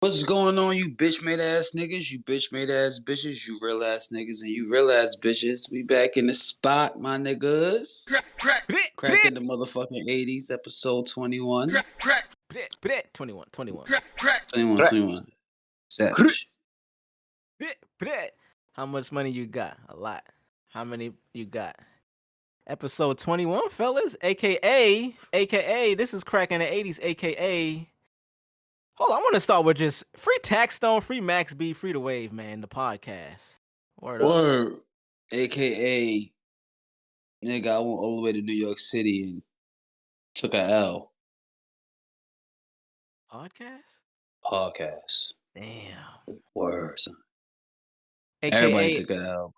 What's going on, you bitch made ass niggas, you bitch made ass bitches, you real ass niggas, and you real ass bitches? We back in the spot, my niggas. Cracking the motherfucking 80s, episode 21. 21. 21. Savage. How much money you got? A lot. How many you got? Episode 21, fellas. AKA, this is cracking the 80s, AKA. Hold on, I want to start with just free Taxstone, free Max B, free the Wave, man, the podcast. Word up. AKA, nigga, I went all the way to New York City and took a L. Podcast. Damn. Word, son. AKA, everybody took a L.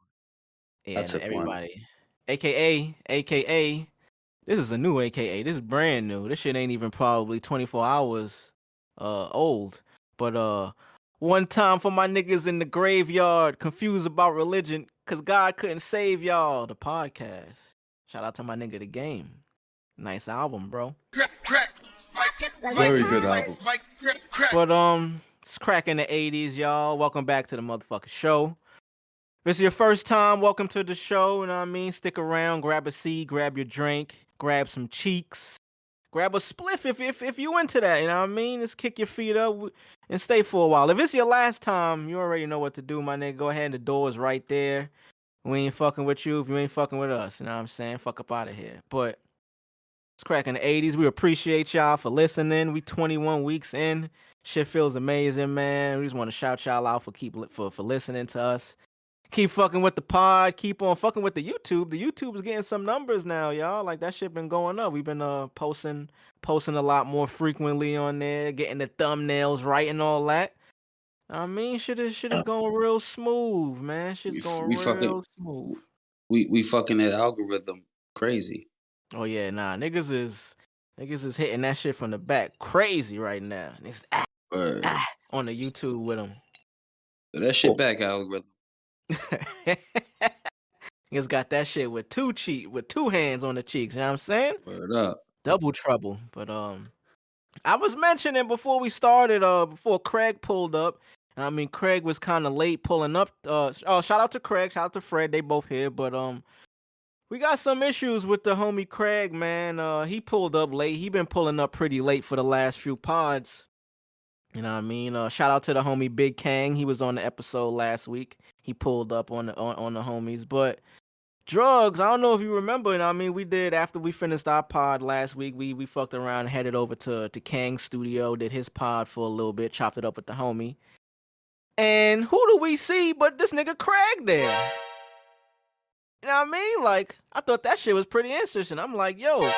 Yeah, I took everybody. One. AKA, this is a new AKA. This is brand new. This shit ain't even probably 24 hours old. But one time for my niggas in the graveyard, confused about religion, cause God couldn't save y'all. The podcast. Shout out to my nigga The Game. Nice album, bro. Very good album. But it's cracking the 80s, y'all. Welcome back to the motherfucking show. If it's your first time, welcome to the show. You know what I mean? Stick around, grab a seat, grab your drink, grab some cheeks, grab a spliff if you into that. You know what I mean? Just kick your feet up and stay for a while. If it's your last time, you already know what to do, my nigga. Go ahead, the door is right there. We ain't fucking with you if you ain't fucking with us. You know what I'm saying? Fuck up out of here. But it's cracking the 80s. We appreciate y'all for listening. We 21 weeks in. Shit feels amazing, man. We just want to shout y'all out for listening to us. Keep fucking with the pod. Keep on fucking with the YouTube. The YouTube is getting some numbers now, y'all. Like, that shit been going up. We've been posting a lot more frequently on there, getting the thumbnails right and all that. I mean, shit is going real smooth, man. Shit's going real smooth. We fucking that algorithm crazy. Oh yeah, nah. Niggas is hitting that shit from the back crazy right now. Niggas on the YouTube with them. That shit back algorithm. Niggas got that shit with two hands on the cheeks, you know what I'm saying? Word up. Double trouble. But I was mentioning before we started, before Craig pulled up. I mean, Craig was kind of late pulling up. Shout out to Craig, shout out to Fred, they both here, but we got some issues with the homie Craig, man. He pulled up late. He been pulling up pretty late for the last few pods. You know what I mean? Shout out to the homie Big Kang. He was on the episode last week. He pulled up on the homies. But Drvgz, I don't know if you remember. You know what I mean? We did, after we finished our pod last week, we fucked around and headed over to Kang's studio, did his pod for a little bit, chopped it up with the homie. And who do we see but this nigga Craig there? You know what I mean? Like, I thought that shit was pretty interesting. I'm like, yo,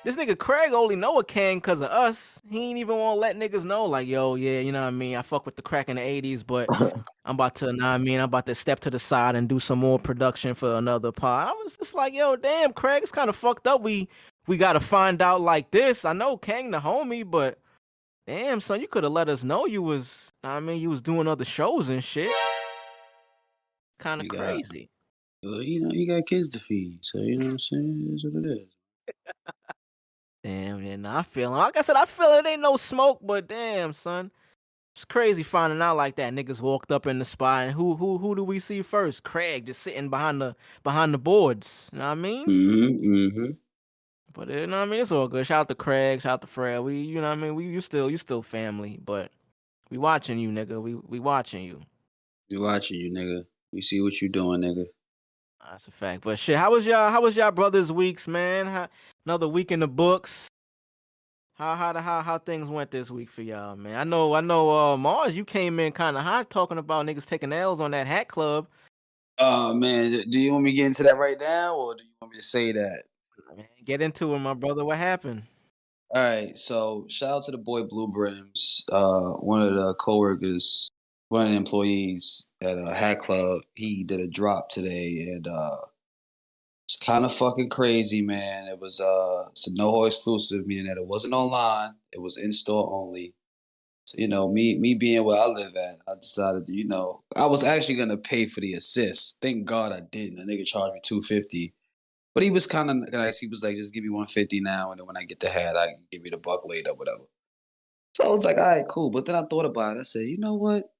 this nigga Craig only know a Kang because of us. He ain't even want to let niggas know, like, yo, yeah, you know what I mean? I fuck with the crack in the 80s, but I'm about to step to the side and do some more production for another pod. I was just like, yo, damn, Craig, it's kind of fucked up. We got to find out like this. I know Kang the homie, but damn, son, you could have let us know you was doing other shows and shit. Kind of crazy. Well, you know, you got kids to feed, so you know what I'm saying? It's what it is. Damn, yeah, nah, I feel it. Like I said, I feel it ain't no smoke, but damn, son. It's crazy finding out like that. Niggas walked up in the spot, and who do we see first? Craig just sitting behind the boards. You know what I mean? Mm-hmm. But you know what I mean? It's all good. Shout out to Craig, shout out to Fred. We, you know what I mean? You still family, but we watching you, nigga. We watching you. We watching you, nigga. We see what you doing, nigga. That's a fact. But shit, how was y'all brothers' weeks, man? Another week in the books. How things went this week for y'all, man? I know, Marz, you came in kind of hot talking about niggas taking L's on that hat club. Man, do you want me to get into that right now, or do you want me to say that? Man, get into it, my brother. What happened? All right, so shout out to the boy Blue Brims, one of the coworkers, one of the employees at a hat club. He did a drop today, and it's kind of fucking crazy, man. It was it's a NoHo exclusive, meaning that it wasn't online. It was in store only. So, you know, me being where I live at, I decided to, you know, I was actually gonna pay for the assist. Thank God I didn't. The nigga charged me $250, but he was kind of nice. He was like, just give me $150 now, and then when I get the hat, I can give you the buck later, whatever. So I was like, all right, cool. But then I thought about it. I said, you know what?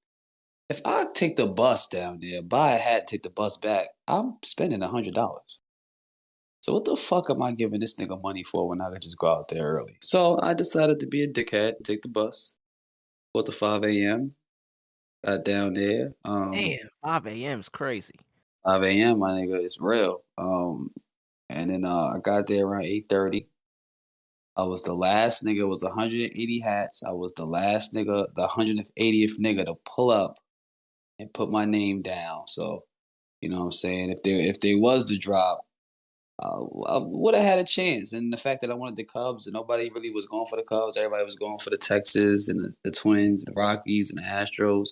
If I take the bus down there, buy a hat, take the bus back, I'm spending $100. So what the fuck am I giving this nigga money for when I could just go out there early? So I decided to be a dickhead and take the bus. Bought the 5 a.m. Got down there. Damn, 5 a.m. is crazy. 5 a.m. my nigga, it's real. And then I got there around 8:30. I was the last nigga. It was 180 hats. I was the last nigga, the 180th nigga to pull up and put my name down. So you know what I'm saying. If there was the drop, I would have had a chance. And the fact that I wanted the Cubs and nobody really was going for the Cubs, everybody was going for the Texas and the Twins and the Rockies and the Astros.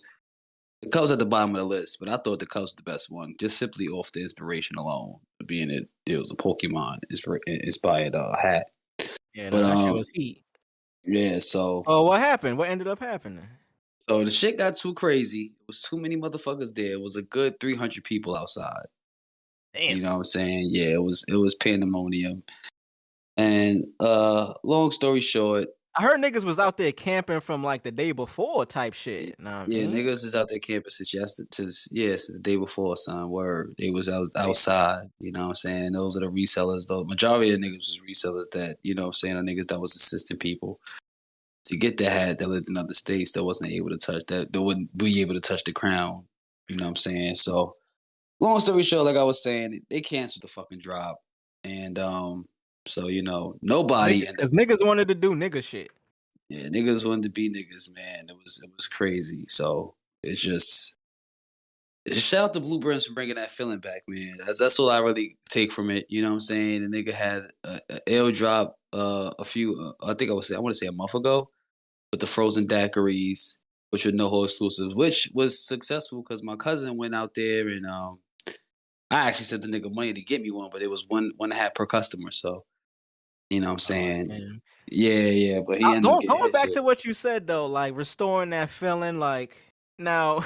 The Cubs at the bottom of the list, but I thought the Cubs were the best one, just simply off the inspiration alone, being it was a Pokemon inspired hat. Yeah, But no, that shit was heat. yeah. So what happened? What ended up happening? so the shit got too crazy. It was too many motherfuckers there. It was a good 300 people outside. Damn. You know what I'm saying? Yeah, it was pandemonium. And long story short, I heard niggas was out there camping from like the day before type shit. Know what I yeah, mean? niggas is out there camping since since the day before, son. Word. They was outside, you know what I'm saying? Those are the resellers, though. Majority of the niggas was resellers that, you know what I'm saying, are niggas that was assisting people to get the hat that lived in other states that wasn't able to touch that wouldn't be able to touch the crown. You know what I'm saying? So long story short, like I was saying, they canceled the fucking drop. And so, you know, nobody ended up. Because niggas wanted to do nigga shit. Yeah, niggas wanted to be niggas, man. It was crazy. So it's just shout out to Blue Brims for bringing that feeling back, man. That's all I really take from it. You know what I'm saying? The nigga had a L drop a few, I think I want to say a month ago with the frozen daiquiris, which were no exclusives, which was successful because my cousin went out there and I actually sent the nigga money to get me one, but it was one hat per customer. So you know what I'm saying? Man. Yeah, but he ended up getting Going his back shit. to what you said though, like restoring that feeling, like now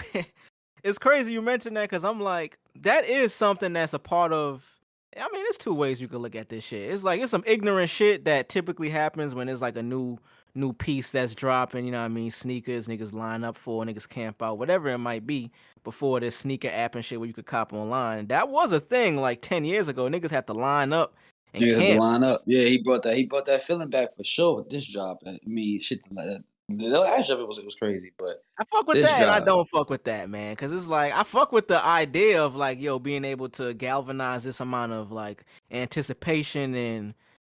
it's crazy you mentioned that because I'm like, that is something that's a part of. I mean, there's two ways you could look at this shit. It's like it's some ignorant shit that typically happens when there's like a new piece that's dropping. You know what I mean? Sneakers, niggas line up for, niggas camp out, whatever it might be. Before this sneaker app and shit where you could cop online, that was a thing like 10 years ago. Niggas had to line up and Niggas had to camp. line up. Yeah, he brought that feeling back for sure with this job. I mean, shit, the last job it was crazy, but I fuck with this that and I job, don't fuck with that, man. Cause it's like I fuck with the idea of like, yo, being able to galvanize this amount of like anticipation and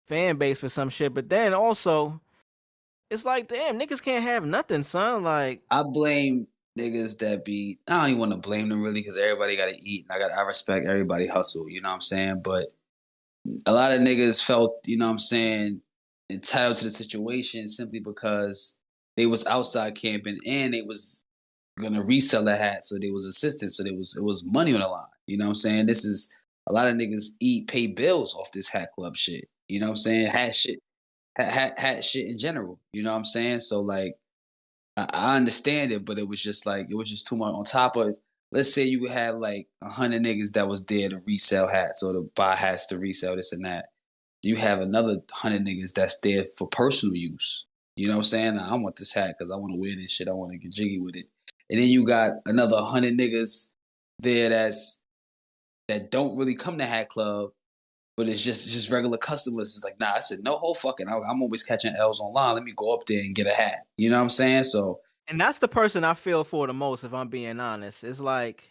fan base for some shit. But then also, it's like, damn, niggas can't have nothing, son. Like, I blame niggas that be. I don't even want to blame them really because everybody got to eat, and I respect everybody hustle. You know what I'm saying? But a lot of niggas felt, you know what I'm saying, entitled to the situation simply because they was outside camping and they was gonna resell the hat, so they was assistant, so it was money on the line. You know what I'm saying? This is a lot of niggas pay bills off this hat club shit. You know what I'm saying? Hat shit in general. You know what I'm saying? So like I understand it, but it was just like it was just too much. On top of, let's say you had like 100 niggas that was there to resell hats or to buy hats to resell this and that. You have another 100 niggas that's there for personal use. You know what I'm saying? I want this hat because I want to wear this shit. I want to get jiggy with it. And then you got another 100 niggas there that don't really come to Hat Club, but it's just regular customers. It's like, nah, I said, no whole fucking, I'm always catching L's online. Let me go up there and get a hat. You know what I'm saying? So, and that's the person I feel for the most, if I'm being honest. It's like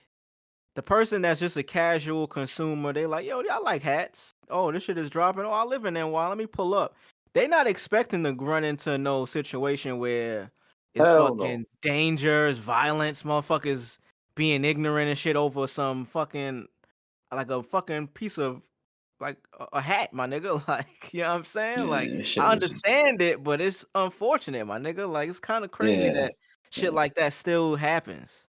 the person that's just a casual consumer, they like, yo, I like hats. Oh, this shit is dropping. Oh, I live in NY. Let me pull up. They not expecting to run into no situation where it's Hell no. fucking dangers, violence, motherfuckers being ignorant and shit over some fucking like a fucking piece of like a hat, my nigga. Like, you know what I'm saying? Like, yeah, shit I was just, understand it, but it's unfortunate, my nigga. Like, it's kind of crazy yeah. that shit like that still happens.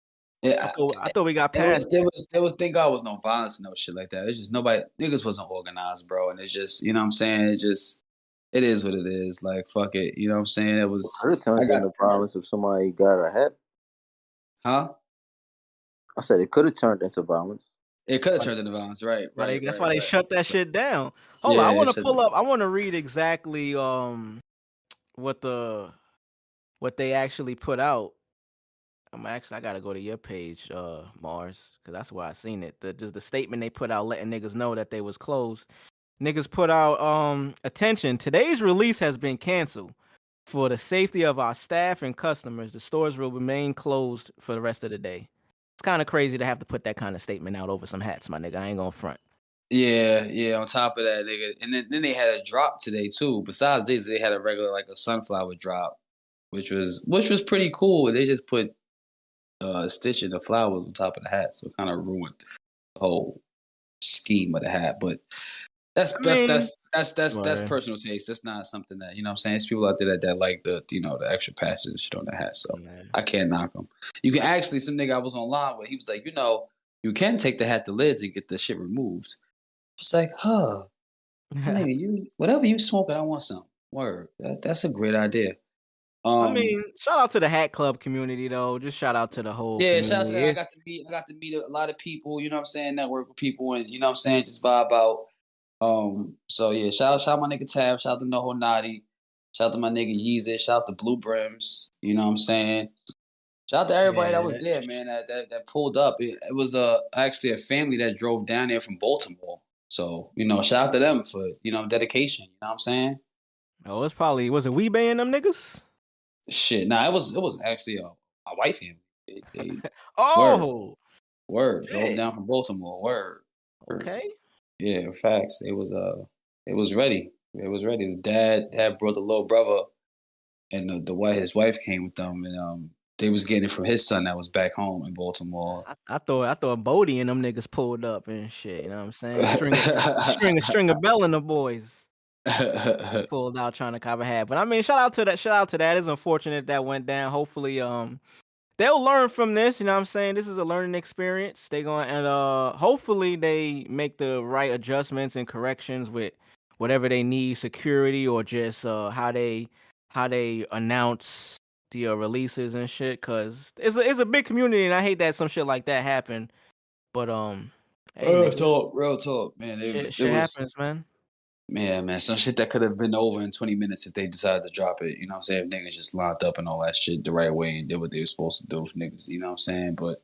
Yeah, I thought we got past that. thank God was no violence and no shit like that. It's just nobody, niggas wasn't organized, bro. And it's just, you know what I'm saying? It is what it is. Like, fuck it. You know what I'm saying? It was, Could have turned into violence if somebody got a hat. huh? I said it could have turned into violence. It could have turned into violence, right? That's why they shut that shit down. Hold on, Yeah, I it want to should. pull up. I want to read exactly what the what they actually put out. I gotta go to your page, Marz, because that's where I seen it. Just the statement they put out letting niggas know that they was closed. Niggas put out attention. Today's release has been canceled. For the safety of our staff and customers, the stores will remain closed for the rest of the day. It's kind of crazy to have to put that kind of statement out over some hats, my nigga. I ain't gonna front. Yeah. On top of that, nigga, and then they had a drop today too. Besides this, they had a regular like a sunflower drop, which was pretty cool. They just put stitching the flowers on top of the hat, so it kind of ruined the whole scheme of the hat. But that's I mean, that's Right. personal taste. That's not something that, you know what I'm saying. There's people out there that like the, you know, the extra patches and shit on the hat. So Man. I can't knock them. You can actually, some nigga I was online with, he was like, you know, you can take the hat to lids and get the shit removed. I was like, huh, nigga, you whatever you smoking, I want some. Word. That's a great idea. I mean, shout out to the hat club community though. Just shout out to the whole Yeah, shout out to community. that. I got to meet a lot of people, you know what I'm saying, network with people, and you know what I'm saying, just vibe out. So yeah, shout out my nigga Tab, shout out to Noho Naughty, shout out to my nigga Yeezy, shout out to Blue Brims, you know what I'm saying? Shout out to everybody that was there, man, that pulled up. It was actually a family that drove down there from Baltimore. So, you know, shout out to them for, you know, dedication, you know what I'm saying? Oh, was it We Bay and them niggas? Shit, nah, it was actually a white family. They Oh, word, drove shit. down from Baltimore, word. Okay. Yeah, facts. It was ready. It was ready. The dad had brought the little brother, and his wife came with them, and they was getting it from his son that was back home in Baltimore. I thought Bodie and them niggas pulled up and shit. You know what I'm saying? String of Bell and the boys pulled out trying to cover hat. But I mean, shout out to that. Shout out to that. It's unfortunate that went down. Hopefully, they'll learn from this. You know what I'm saying? This is a learning experience. They going and hopefully they make the right adjustments and corrections with whatever they need, security or just how they announce the releases and shit. Cause it's a big community and I hate that some shit like that happen. But hey nigga, Real talk, man. shit happens, man. Man, some shit that could have been over in 20 minutes if they decided to drop it. You know what I'm saying? If niggas just lined up and all that shit the right way and did what they were supposed to do for niggas. You know what I'm saying? But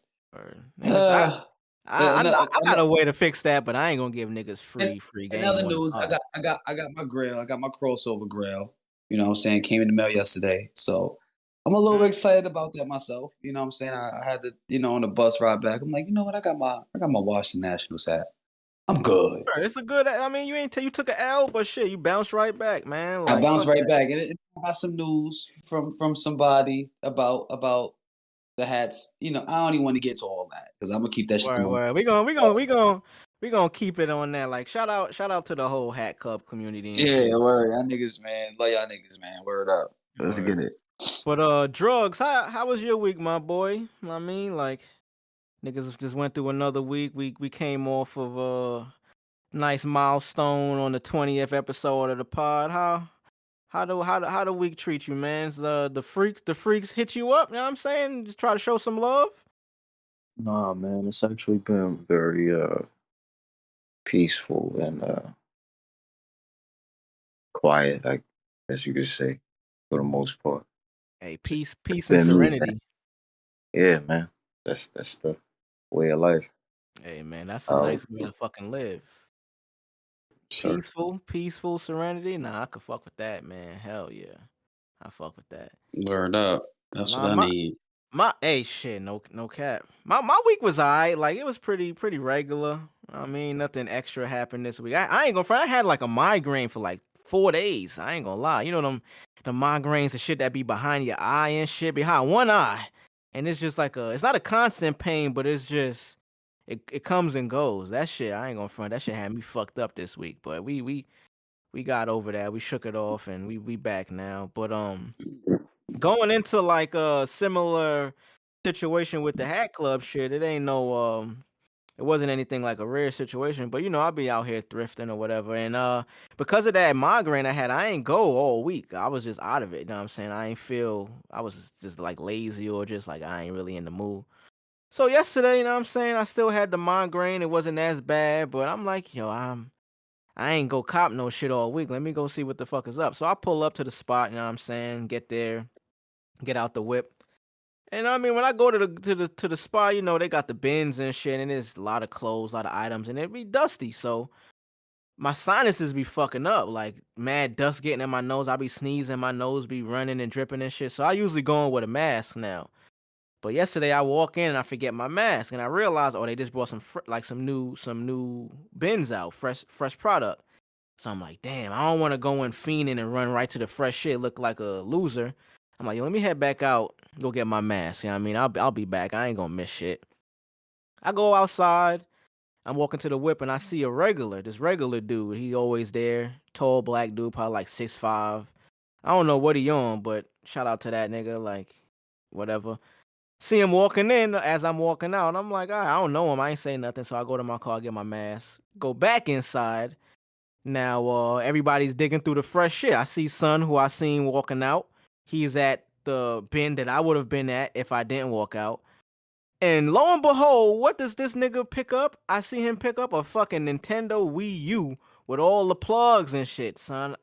Niggas, I got another, a way to fix that, but I ain't gonna give niggas free in game other on the news, pod. I got my grill. I got my crossover grill. You know what I'm saying? Came in the mail yesterday. So I'm a little excited about that myself. You know what I'm saying? I had to, you know, on the bus ride back. I'm like, you know what? I got my Washington Nationals hat. I'm good. It's a good. I mean, you took an L, but shit, you bounced right back, man. I Like bounced fuck right that. back. And I got some news from somebody about the hats. You know, I don't even want to get to all that because I'm gonna keep that shit to my. Word. We gonna keep it on that. Like shout out to the whole hat club community and Yeah, shit. word, y'all niggas, man. Love y'all niggas, man. Word up. Let's Word. get it. But Drvgz, how was your week, my boy? You know what I mean, like niggas just went through another week. We came off of a nice milestone on the 20th episode of the pod. How the week treat you, man? The freaks hit you up, you know what I'm saying? Just try to show some love. Nah, man, it's actually been very peaceful and quiet, I guess you could say, for the most part. Hey, peace and Been me, man. serenity. Yeah, man. That's the way of life. Hey man, that's a nice way to fucking live. Sure. Peaceful serenity. Nah, I could fuck with that, man. Hell yeah, I fuck with that. Word up. That's what I need. Hey shit, no cap. My week was alright. Like it was pretty regular. I mean, nothing extra happened this week. I ain't gonna front. I had like a migraine for like 4 days. I ain't gonna lie. You know them the migraines and shit that be behind your eye and shit, behind one eye, and it's just like it's not a constant pain, but it's just it comes and goes. That shit, I ain't gonna front. That shit had me fucked up this week, but we got over that. We shook it off, and we back now. But going into like a similar situation with the hat club shit, it ain't no it wasn't anything like a rare situation, but you know, I'll be out here thrifting or whatever. And because of that migraine I had, I ain't go all week. I was just out of it, you know what I'm saying? I was just like lazy or just like I ain't really in the mood. So yesterday, you know what I'm saying, I still had the migraine. It wasn't as bad, but I'm like, yo, I ain't go cop no shit all week. Let me go see what the fuck is up. So I pull up to the spot, you know what I'm saying, get there. get out the whip. And I mean, when I go to the spa, you know, they got the bins and shit, and there's a lot of clothes, a lot of items, and it be dusty. So my sinuses be fucking up, like mad dust getting in my nose. I be sneezing, my nose be running and dripping and shit. So I usually go in with a mask now. But yesterday I walk in and I forget my mask, and I realize, oh, they just brought some new bins out, fresh product. So I'm like, damn, I don't want to go in fiending and run right to the fresh shit, look like a loser. I'm like, yo, let me head back out, go get my mask. You know what I mean? I'll be back. I ain't gonna miss shit. I go outside. I'm walking to the whip and I see this regular dude. He always there, tall black dude, probably like 6'5". I don't know what he on, but shout out to that nigga, like whatever. See him walking in as I'm walking out. I'm like, all right, I don't know him. I ain't saying nothing. So I go to my car, get my mask, go back inside. Now everybody's digging through the fresh shit. I see Son, who I seen walking out. He's at the bin that I would have been at if I didn't walk out. And lo and behold, what does this nigga pick up? I see him pick up a fucking Nintendo Wii U with all the plugs and shit, son.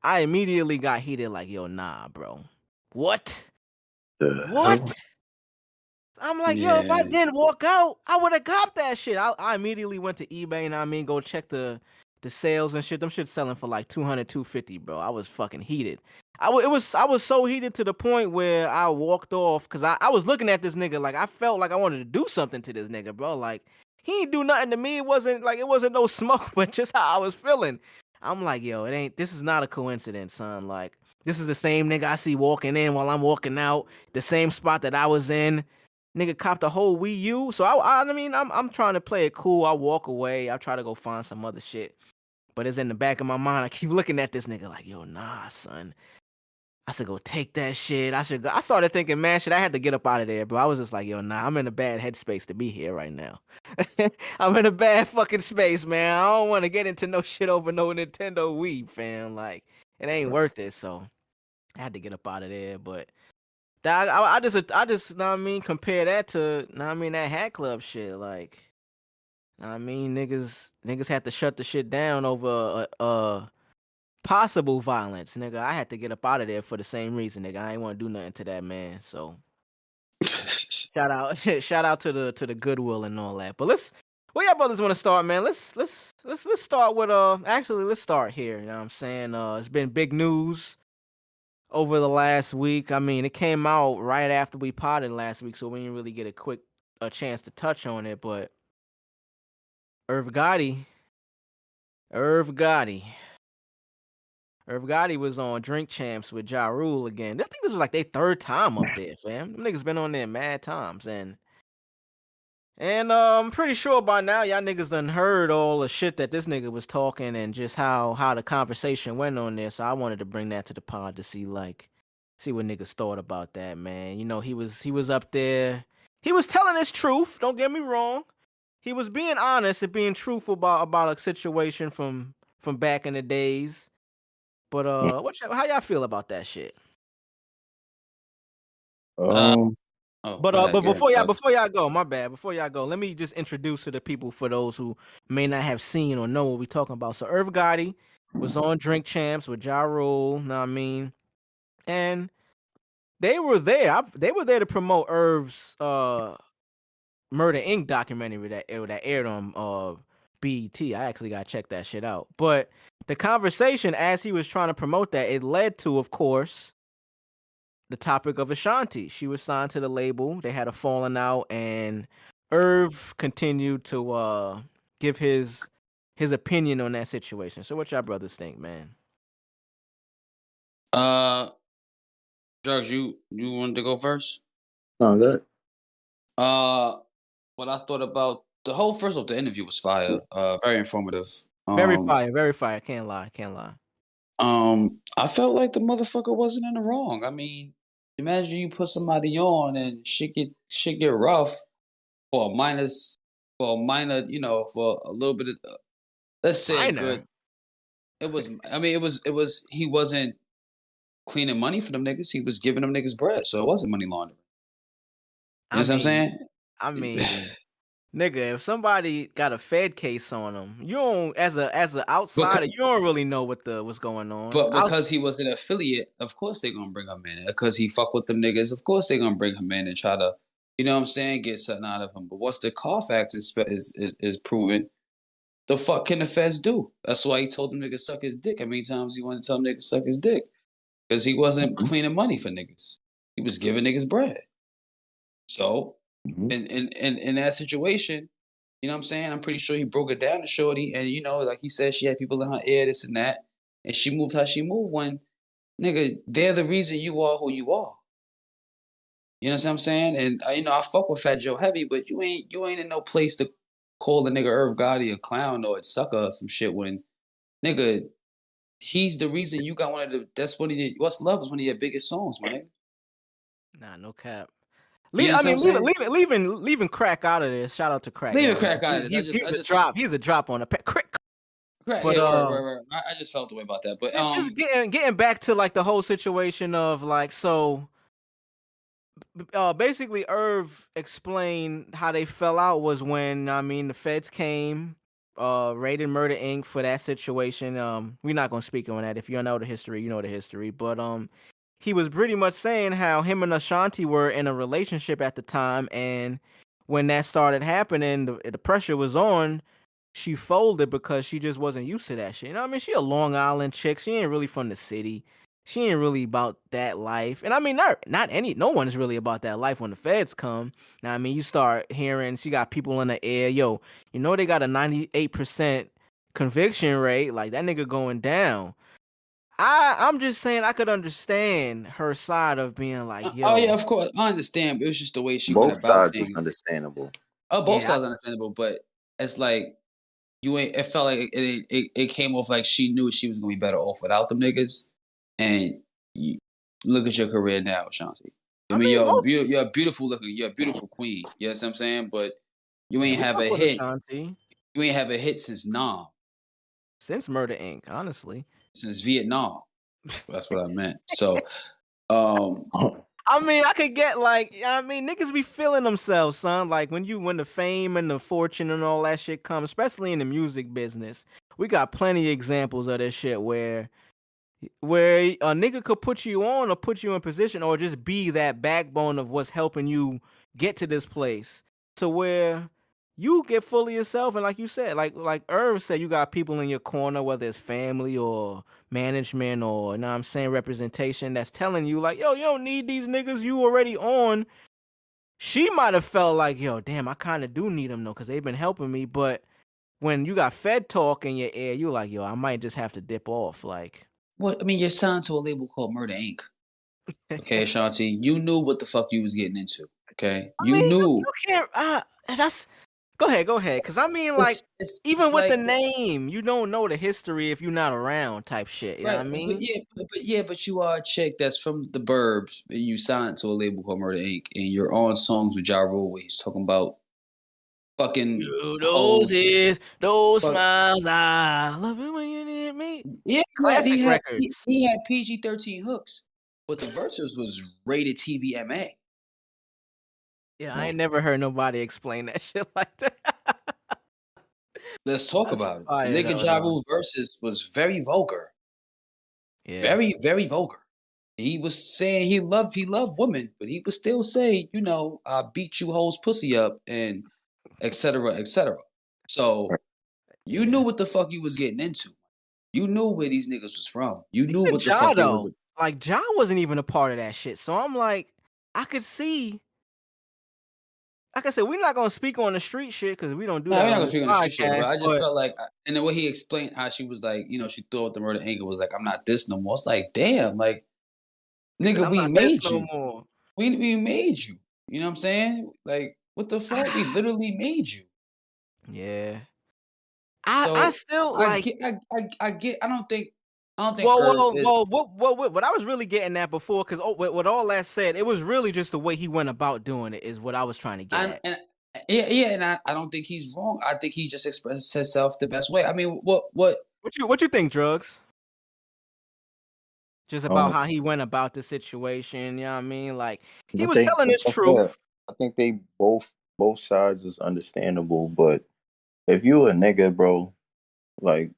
I immediately got heated like, yo, nah, bro. What? What? I'm like, yo, if I didn't walk out, I would have got that shit. I immediately went to eBay and I mean, go check the sales and shit. Them shit selling for like 200, 250, bro. I was fucking heated. I was so heated to the point where I walked off because I was looking at this nigga like I felt like I wanted to do something to this nigga, bro. Like he ain't do nothing to me. It wasn't no smoke, but just how I was feeling. I'm like, yo, this is not a coincidence, son. Like this is the same nigga I see walking in while I'm walking out, the same spot that I was in. Nigga copped a whole Wii U. So I mean, I'm trying to play it cool. I walk away. I try to go find some other shit. But it's in the back of my mind. I keep looking at this nigga like, yo, nah, son. I should go take that shit. I started thinking, man, shit, I had to get up out of there, bro. I was just like, yo, nah, I'm in a bad headspace to be here right now. I'm in a bad fucking space, man. I don't want to get into no shit over no Nintendo Wii, fam. Like, it ain't worth it. So I had to get up out of there. But I just, know what I mean, compare that to, know what I mean, that Hat Club shit. Like, know what I mean, niggas had to shut the shit down over possible violence, nigga. I had to get up out of there for the same reason, nigga. I ain't want to do nothing to that man. So shout out to the goodwill and all that. But where y'all brothers want to start, man? Let's start with actually let's start here. You know what I'm saying? It's been big news over the last week. I mean, it came out right after we potted last week, so we didn't really get a chance to touch on it. But Irv Gotti was on Drink Champs with Ja Rule again. I think this was like their third time up there, fam. Them niggas been on there mad times. And I'm pretty sure by now y'all niggas done heard all the shit that this nigga was talking and just how the conversation went on there. So I wanted to bring that to the pod to see what niggas thought about that, man. You know, he was up there. He was telling his truth, don't get me wrong. He was being honest and being truthful about a situation from back in the days. But how y'all feel about that shit? Um, But before y'all go, my bad. Before y'all go, let me just introduce to the people for those who may not have seen or know what we talking about. So Irv Gotti was on Drink Champs with Ja Rule, know what I mean? And they were there. They were there to promote Irv's Murder Inc. documentary that aired on BET. I actually gotta check that shit out. But the conversation as he was trying to promote that, it led to, of course, the topic of Ashanti. She was signed to the label. They had a falling out, and Irv continued to give his opinion on that situation. So what y'all brothers think, man? Drvgz, you wanted to go first? No, good. What I thought about the interview was fire. Very informative. Very fire. Can't lie. I felt like the motherfucker wasn't in the wrong. I mean, imagine you put somebody on and shit get rough for a minor, you know, for a little bit of, let's say a good. It was. I mean, it was. He wasn't cleaning money for them niggas. He was giving them niggas bread, so it wasn't money laundering. You know what I'm saying? I mean, Nigga, if somebody got a Fed case on them, you don't, as an outsider, Because, you don't really know what's going on. but because he was an affiliate, of course they're gonna bring him in. Because he fuck with them niggas, of course they're gonna bring him in and try to, you know what I'm saying, get something out of him. But once the Carfax is proven, the fuck can the feds do? That's why he told them niggas suck his dick. How many times he wanted to tell them niggas suck his dick? Because he wasn't cleaning money for niggas. He was giving niggas bread. So in that situation, you know what I'm saying? I'm pretty sure he broke it down to Shorty, and you know, like he said, she had people in her ear, this and that, and she moved how she moved. When nigga, they're the reason you are who you are. You know what I'm saying? And you know, I fuck with Fat Joe heavy, but you ain't in no place to call the nigga Irv Gotti a clown or a sucker or some shit when nigga, he's the reason you got one of the. That's one of your. What's Love is one of your biggest songs, man. Nah, no cap. You know I mean, what I'm saying? leaving crack out of this. Shout out to Crack. Leaving Crack out of this. He's a drop on a crack. Crack, But right. I just felt the way about that. But just getting back to like the whole situation of like, so basically Irv explained how they fell out was when, I mean, the feds came, raided Murder Inc. for that situation. We're not gonna speak on that. If you know the history, you know the history. But he was pretty much saying how him and Ashanti were in a relationship at the time, and when that started happening, the pressure was on. She folded because she just wasn't used to that shit. You know what I mean? She a Long Island chick. She ain't really from the city. She ain't really about that life. And I mean, no one is really about that life when the feds come. Now, I mean, you start hearing she got people in the air. Yo, you know they got a 98% conviction rate. Like, that nigga going down. I'm just saying I could understand her side of being like, yo. Oh yeah, of course I understand. But it was just the way she went Both about sides things. is understandable. Oh, both sides understandable, but it's like you ain't. It felt like it came off like she knew she was gonna be better off without them niggas. And you, look at your career now, Ashanti. I mean, you're a beautiful looking, you're a beautiful queen. You know what I'm saying? But you ain't have a hit. Ashanti. You ain't have a hit since Nam. Since Murder Inc., honestly. Since Vietnam. That's what I meant. So, I mean, I could get like, I mean, niggas be feeling themselves, son. Like when the fame and the fortune and all that shit come, especially in the music business, we got plenty of examples of this shit where a nigga could put you on or put you in position or just be that backbone of what's helping you get to this place to where you get fully yourself. And like you said, like Irv said, you got people in your corner, whether it's family or management or, you know what I'm saying, representation that's telling you like, yo, you don't need these niggas, you already on. She might have felt like, yo, damn, I kind of do need them though, because they've been helping me. But when you got Fed talk in your ear, you like, yo, I might just have to dip off. Like, what? I mean, you're signed to a label called Murder Inc. Okay, Ashanti, you knew what the fuck you was getting into. Okay, you knew. You can't. That's. Go ahead. Because I mean, like, even with the name, you don't know the history if you're not around, type shit. You know what I mean? But you are a chick that's from the burbs. And you signed to a label called Murder Inc. And you're on songs with Ja Rule where he's talking about fucking those smiles. I love it when you need me. Yeah, classic records. He had PG-13 hooks, but the verses was rated TVMA. Yeah, I ain't never heard nobody explain that shit like that. Let's talk about it. Nigga Ja Rule's verses was very vulgar. Yeah. Very, very vulgar. He was saying he loved women, but he would still say, you know, I beat you hoes pussy up and et cetera, et cetera. So you knew what the fuck you was getting into. You knew where these niggas was from. You knew what the fuck it was. Like, Ja wasn't even a part of that shit. So I'm like, I could see. Like I said, we're not gonna speak on the street shit because we don't do that. We're not gonna speak on the street shit, but I just felt like, and the way he explained how she was like, you know, she threw out the Murder Inc. was like, I'm not this no more. It's like, damn, like, nigga, we made you. No we made you. You know what I'm saying? Like, what the fuck? We literally made you. Yeah. I still like. I don't think. What I was really getting at before, because with all that said, it was really just the way he went about doing it is what I was trying to get at. And I don't think he's wrong. I think he just expresses himself the best way. I mean, what you think, Drvgz? Just about how he went about the situation, you know what I mean? Like, he was telling his truth. I think they both both sides is understandable, but if you a nigga, bro, like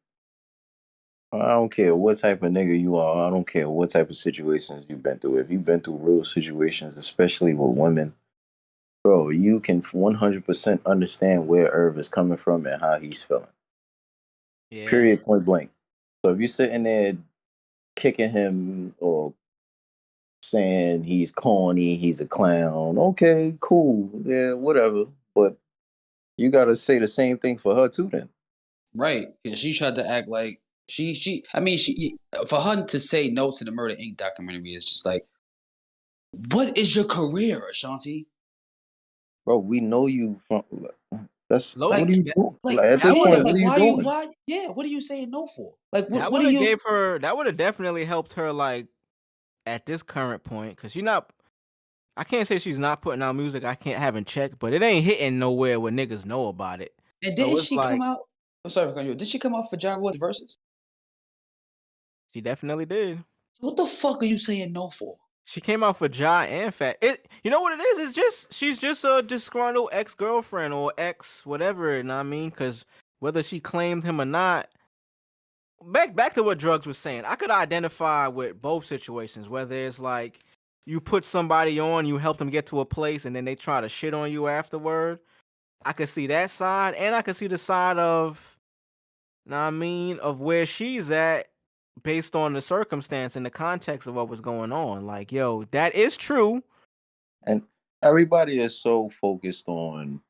I don't care what type of nigga you are. I don't care what type of situations you've been through. If you've been through real situations, especially with women, bro, you can 100% understand where Irv is coming from and how he's feeling. Yeah. Period, point blank. So if you're sitting there kicking him or saying he's corny, he's a clown, okay, cool, yeah, whatever. But you got to say the same thing for her too, then. Right. Yeah, she tried to act like I mean, for her to say no to the Murder Inc. documentary is just like, what is your career, Ashanti? Bro, we know you from. That's Low what Like, are you that, doing? like, Like, at that this would yeah, point, have what like, are you doing? what are you saying no for? Like, that what would do have you, gave her that would have definitely helped her like at this current point because you're not. I can't say she's not putting out music. I can't haven't checked, but it ain't hitting nowhere where niggas know about it. and So didn't it's she come like out? I'm sorry for cutting you. Did she come out for Ja Rule's verses? she definitely did. So what the fuck are you saying no for? She came out for Ja and Fat. It, you know what it is? It's just she's just a disgruntled ex-girlfriend or ex whatever. You know what I mean? Because whether she claimed him or not, back to what Drvgz was saying. I could identify with both situations. Whether it's like you put somebody on, you help them get to a place, and then they try to shit on you afterward. I could see that side, and I could see the side of, know what I mean, of where she's at based on the circumstance and the context of what was going on. Like, yo, that is true. And everybody is so focused on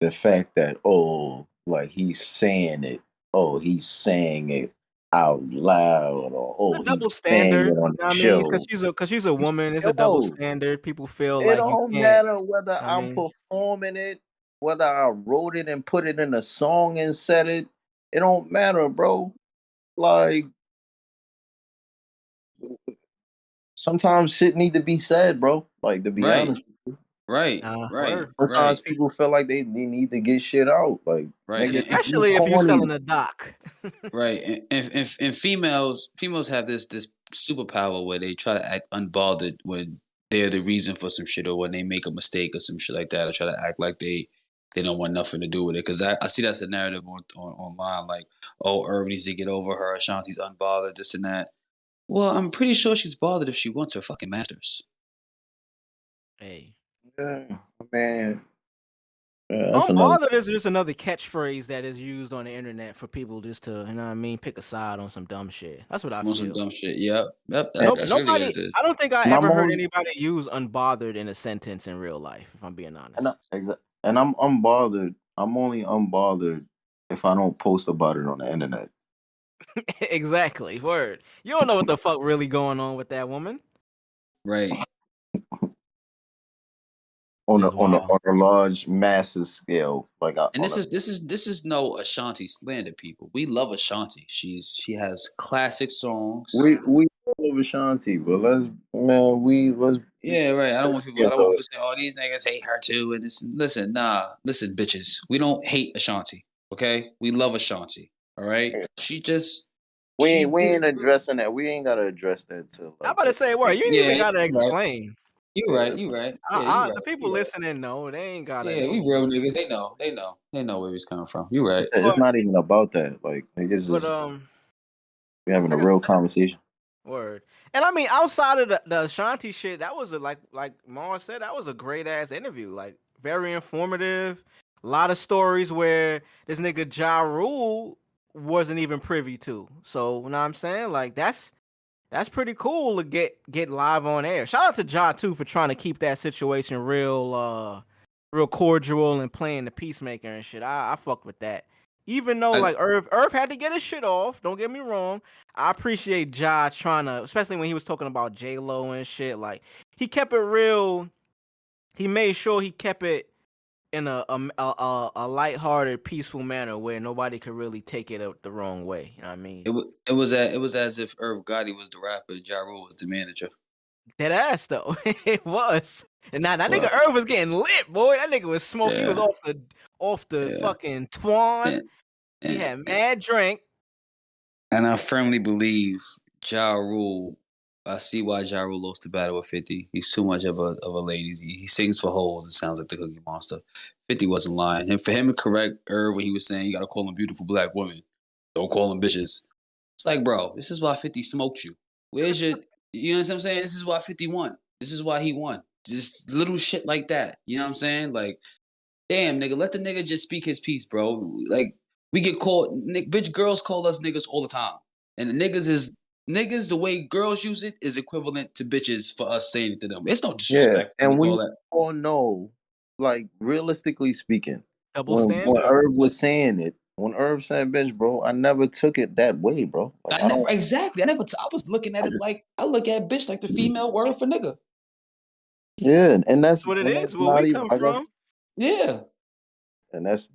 the fact that, oh, like he's saying it, oh, he's saying it out loud, or A oh, he's double saying standard. it on Know the what I mean, show. because she's a woman, it's a double Yo, standard. People feel it like you don't can't. matter whether I I'm mean, performing it, whether I wrote it and put it in a song and said it. It don't matter, bro. Like sometimes shit need to be said, bro. Like to be Right, honest. right, right, word. Sometimes right, people feel like they need to get shit out. Like right. nigga, you Especially if you're corny. selling a doc. Right, and females have this superpower where they try to act unbothered when they're the reason for some shit or when they make a mistake or some shit like that, or try to act like they don't want nothing to do with it. Because I see that's a narrative on online, like, oh, Irv needs to get over her, Ashanti's unbothered, this and that. Well, I'm pretty sure she's bothered if she wants her fucking masters. Hey. Yeah, man. Yeah, that's another. Unbothered is just another catchphrase that is used on the internet for people just to, you know what I mean, pick a side on some dumb shit. That's what I Want some feel. dumb shit? Yep, yep. Nope, That's really what nobody. it is. I don't think I And ever I'm heard only anybody use unbothered in a sentence in real life. If I'm being honest. and I'm unbothered. I'm only unbothered if I don't post about it on the internet. Exactly. Word. You don't know what the fuck really going on with that woman. Right. On This a is wild. on a large massive scale. Like I, And on a this is no Ashanti slander, people. We love Ashanti. She has classic songs. we love Ashanti, but let's Yeah, right. yeah, I don't want people to say, "Oh, these niggas hate her too." And this, listen, bitches. We don't hate Ashanti. Okay, we love Ashanti. All right. She we did. ain't addressing that. We ain't gotta address that till I'm like about to the say, word. You ain't even Yeah, gotta you right. explain. You right. You right. Yeah, you The right. people You right. listening know they ain't gotta. Yeah, They we ain't. real niggas. They know. They know. They know where he's coming from. You right. it's But not even about that. Like niggas but just we having a like I real conversation. Word. And I mean, outside of the Ashanti shit, that was a like Marz said, that was a great ass interview. Like very informative. A lot of stories where this nigga Ja Rule wasn't even privy to. So you know what I'm saying? Like that's pretty cool to get live on air. Shout out to Ja too for trying to keep that situation real cordial and playing the peacemaker and shit. I fucked with that. Even though I, like Irv had to get his shit off, don't get me wrong. I appreciate Ja trying to, especially when he was talking about J-Lo and shit. Like he kept it real. He made sure he kept it in a lighthearted, peaceful manner where nobody could really take it the wrong way. You know what I mean? it was as if Irv Gotti was the rapper, Ja Rule was the manager. Dead ass though. It was. And now that nigga Well, Irv was getting lit, boy. That nigga was smoking. He was yeah, off the yeah. fucking twan. And, He and, had mad drink. and I firmly believe Ja Rule I see why Ja Rule lost the battle with 50. He's too much of a ladies. He sings for hoes. It sounds like the Cookie Monster. 50 wasn't lying. And for him to correct Irv when he was saying you gotta call them beautiful black women, don't call them bitches. It's like, bro, this is why 50 smoked you. Where's your, you know what I'm saying? This is why 50 won. This is why he won. Just little shit like that. You know what I'm saying? Like, damn, nigga, let the nigga just speak his piece, bro. Like, we get called, bitch, girls call us niggas all the time. And the niggas, the way girls use it is equivalent to bitches for us saying it to them. It's no Yeah, disrespect. and It's we all that. all know, like realistically speaking, Double when standard. Herb was saying it, when Herb said bitch, bro, I never took it that way, bro. Like I don't. Exactly. I was looking at I it just, like, I look at bitch like the female word for nigga. yeah, That's what it and that's is. Where not we even. come I got, from. Yeah. and that's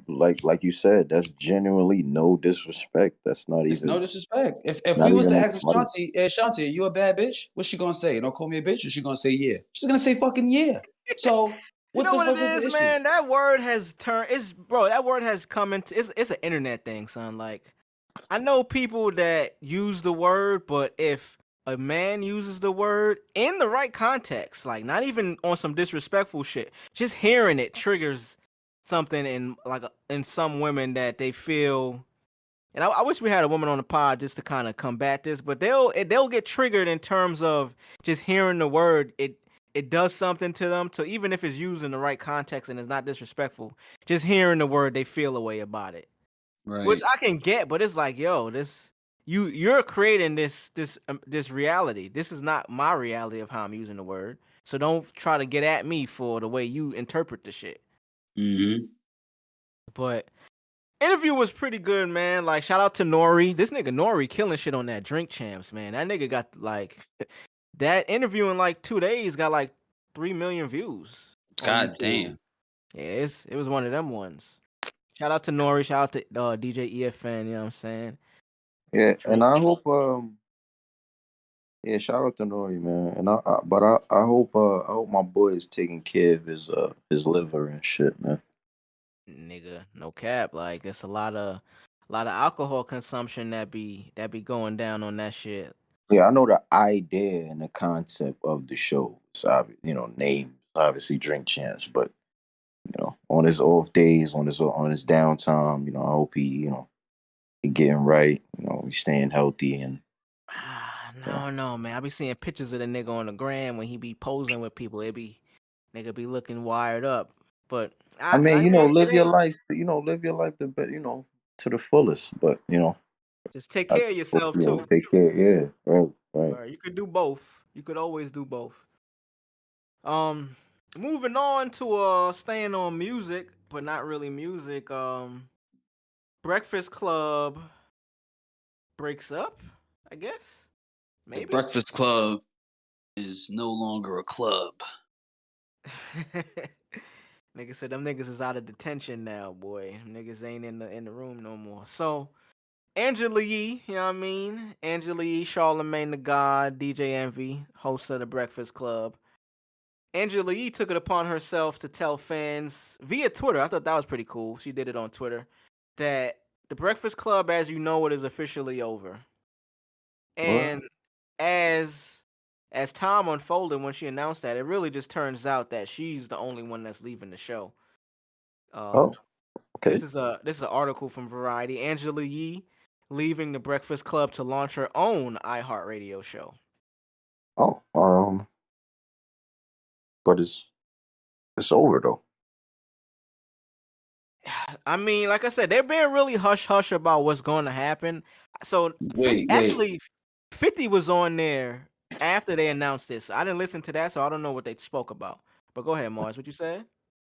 like you said, that's genuinely no disrespect. That's not It's no even disrespect. If not we was even to on ask somebody. Ashanti, hey, Ashanti, are you a bad bitch? What's she gonna say? Don't call me a bitch, or she gonna say yeah? She's gonna say fucking yeah. So You what know the what it fuck is the is, issue? man? That word has turned. That word has come into. It's an internet thing, son. Like, I know people that use the word, but if a man uses the word in the right context, like not even on some disrespectful shit, just hearing it triggers something in some women that they feel. And I wish we had a woman on the pod just to kind of combat this, but they'll get triggered in terms of just hearing the word. It does something to them. So even if it's used in the right context and it's not disrespectful, just hearing the word, they feel a way about it, which Right. I can get. But it's like, yo, you're creating this reality. This is not my reality of how I'm using the word. So don't try to get at me for the way you interpret the shit. Mm-hmm. But interview was pretty good, man. Like, shout out to Nori. This nigga Nori killing shit on that Drink Champs, man. That nigga got like that interview in like 2 days got like 3 million views on God YouTube. damn. Yeah, it was one of them ones. Shout out to Nori. Shout out to DJ EFN. You know what I'm saying? Yeah, and Drink. I hope yeah, shout out to Nori, man. And I hope my boy is taking care of his liver and shit, man. Nigga, no cap. Like, it's a lot of alcohol consumption that be going down on that shit. Yeah, I know the idea and the concept of the show. It's name obviously Drink Champs, but on his off days, on his downtime, I hope he getting right. He's staying healthy and yeah. No, man. I be seeing pictures of the nigga on the gram when he be posing with people. Nigga be looking wired up. But I mean, it live your ain't. life. Live your life to the fullest. But Just take I care of hope, yourself too. take care. Yeah, right, right. You could do both. You could always do both. Um, moving on to staying on music, but not really music. Breakfast Club breaks up. I guess The maybe. Breakfast Club is no longer a club. Nigga said them niggas is out of detention now, boy. Them niggas ain't in the room no more. So Angela Yee, you know what I mean? Angela Yee, Charlamagne the God, DJ Envy, host of the Breakfast Club. Angela Yee took it upon herself to tell fans via Twitter. I thought that was pretty cool. She did it on Twitter that the Breakfast Club, as you know it, is officially over. What? And as time unfolded when she announced that, it really just turns out that she's the only one that's leaving the show. Oh, Um, okay. this is an article from Variety. Angela Yee leaving the Breakfast Club to launch her own iHeartRadio show. Oh, but it's over though. I mean, like I said, they're being really hush hush about what's going to happen. So, Wait. actually, 50 was on there after they announced this. I didn't listen to that, so I don't know what they spoke about. But go ahead, Marz. What you said?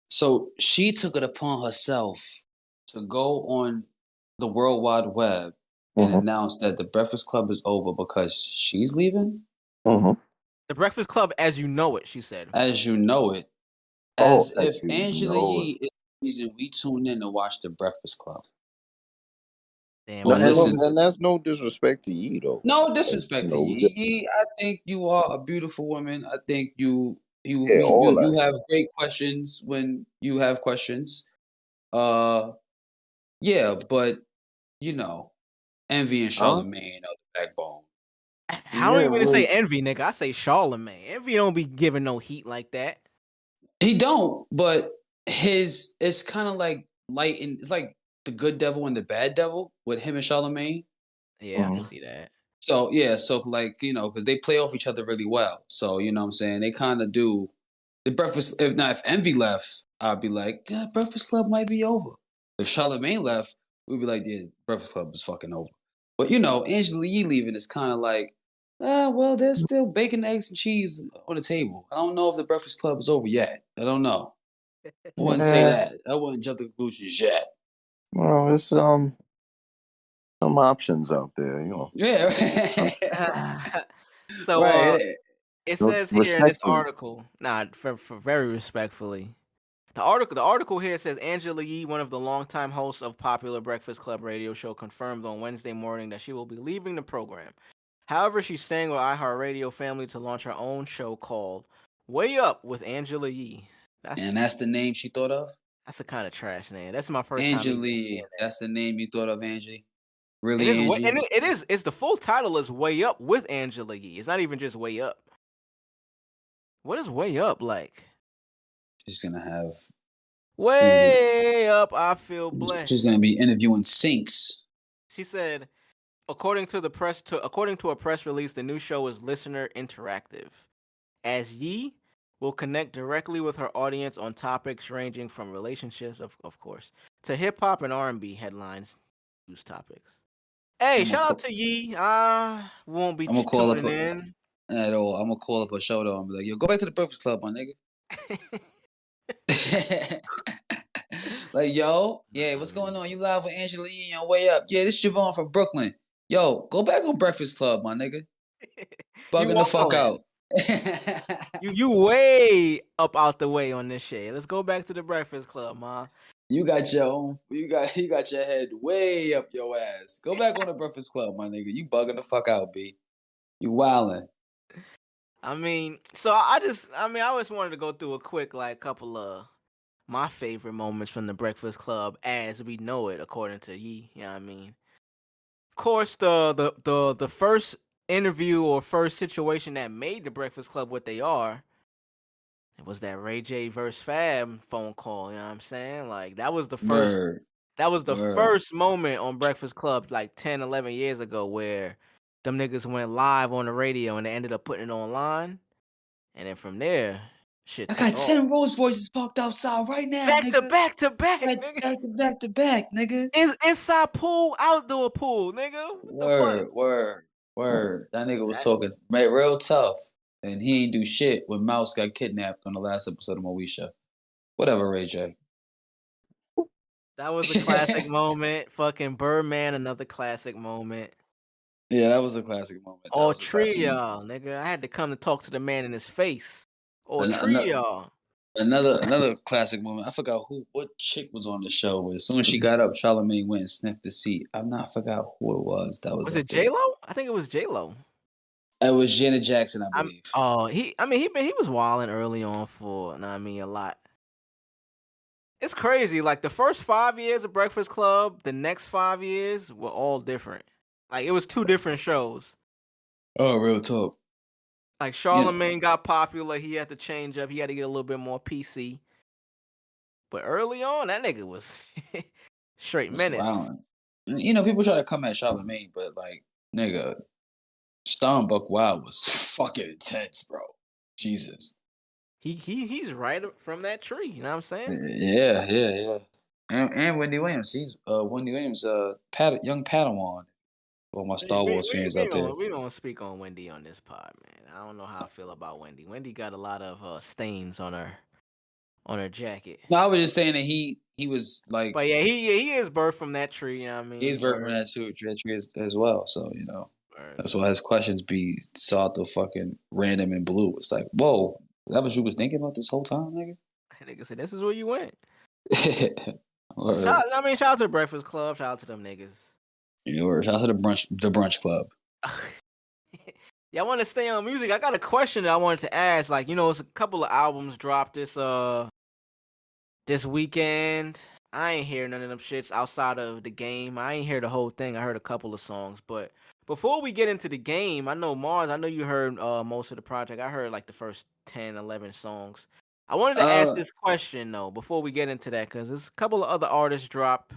So she took it upon herself to go on the World Wide Web and Mm-hmm. announce that the Breakfast Club is over because she's leaving? Mm-hmm. The Breakfast Club, as you know it, she said. As you know it. Oh, As if as you Angela know it. Yee is the reason we tune in to watch the Breakfast Club. Damn, Or I know. listen to. And that's no disrespect to you though. No Like, disrespect to Yee. Yee, I think you are a beautiful woman. I think yeah, all you that. have great questions when you have questions. Uh yeah, but Envy and Huh? Charlemagne are the backbone. I don't even say Envy, nigga. I say Charlamagne. Envy don't be giving no heat like that. He don't, but it's kind of like light and it's like the good devil and the bad devil with him and Charlamagne. Yeah, I can see that. So yeah, so like because they play off each other really well. So you know what I'm saying, they kind of do. The Breakfast, if Envy left, I'd be like, yeah, Breakfast Club might be over. If Charlamagne left, we'd be like, yeah, Breakfast Club is fucking over. But Angela Yee leaving is kind of like, well, there's still bacon, eggs, and cheese on the table. I don't know if the Breakfast Club is over yet. I don't know. I wouldn't say that. I wouldn't jump to conclusions yet. Well, it's some options out there, Yeah. So right. it says here in this article, for very respectfully. The article here says Angela Yee, one of the longtime hosts of popular Breakfast Club radio show, confirmed on Wednesday morning that she will be leaving the program. However, she's staying with iHeartRadio family to launch her own show called Way Up with Angela Yee. That's the name she thought of? That's a kind of trash name. That's my first Angela time. Yee. That's the name you thought of, Angie? Really, Angie? And it's the full title is Way Up with Angela Yee. It's not even just Way Up. What is Way Up like? She's gonna have Way Up. I feel blessed. She's gonna be interviewing Sinks. She said, according to a press release, the new show is listener interactive, as Yee will connect directly with her audience on topics ranging from relationships, of course, to hip hop and R&B headlines, news topics. Hey, shout out to Yee. Won't be tuning in at all. I'm gonna call up a show though and be like, yo, go back to the Breakfast Club, my nigga. Like, yo, yeah, what's going on? You live with Angela Yee on Way Up. Yeah, this is Javon from Brooklyn. Yo, go back on Breakfast Club, my nigga. Bugging the fuck out. you way up out the way on this shit. Let's go back to the Breakfast Club, ma. You got your head way up your ass. Go back on the Breakfast Club, my nigga. You bugging the fuck out, B. You wildin'. I mean, so I always wanted to go through a quick couple of my favorite moments from the Breakfast Club as we know it, according to Yee. You know what I mean? Of course, the first interview or first situation that made the Breakfast Club what they are, it was that Ray J versus Fab phone call. You know what I'm saying? Like that was the first. Word. That was the first moment on Breakfast Club 10, 11 years ago where them niggas went live on the radio and they ended up putting it online. And then from there, shit. I got 10 Rolls Royces parked outside right now, back nigga. Back to back, nigga. Inside pool, outdoor pool, nigga. Word. That nigga was talking real tough. And he ain't do shit when Mouse got kidnapped on the last episode of Moesha. Whatever, Ray J. That was a classic moment. Fucking Birdman, another classic moment. Yeah, that was a classic moment. All three of y'all, nigga. I had to come to talk to the man in his face. All three of y'all. Another classic moment. I forgot what chick was on the show. But as soon as she got up, Charlamagne went and sniffed the seat. I forgot who it was. Was it J-Lo? I think it was J-Lo. It was Janet Jackson, I believe. He was wilding early on for, a lot. It's crazy. Like the first 5 years of Breakfast Club, the next 5 years were all different. Like it was two different shows. Oh, real talk. Like Charlamagne got popular, he had to change up. He had to get a little bit more PC. But early on, that nigga was straight menace. Violent. People try to come at Charlamagne, but nigga, Storm Buck Wild was fucking intense, bro. Jesus. He's right from that tree. You know what I'm saying? Yeah. And Wendy Williams. He's Wendy Williams, young Padawan. All my Star Wars fans out there. We don't speak on Wendy on this pod, man. I don't know how I feel about Wendy. Wendy got a lot of stains on her jacket. No, I was just saying that he was like. But yeah, he is birthed from that tree. You know what I mean? He's birthed from that tree as well. So that's why his questions be sought the fucking random and blue. It's like, whoa, is that what you was thinking about this whole time, nigga? Nigga said, this is where you went. Shout out to the Breakfast Club. Shout out to them niggas. Shout out to the brunch club. Yeah, I want to stay on music. I got a question that I wanted to ask. It's a couple of albums dropped this weekend. I ain't hear none of them shits outside of the game. I ain't hear the whole thing. I heard a couple of songs, but before we get into the game, I know Marz, I know you heard most of the project. I heard like the first 10, 11 songs. I wanted to ask this question though before we get into that, because there's a couple of other artists drop.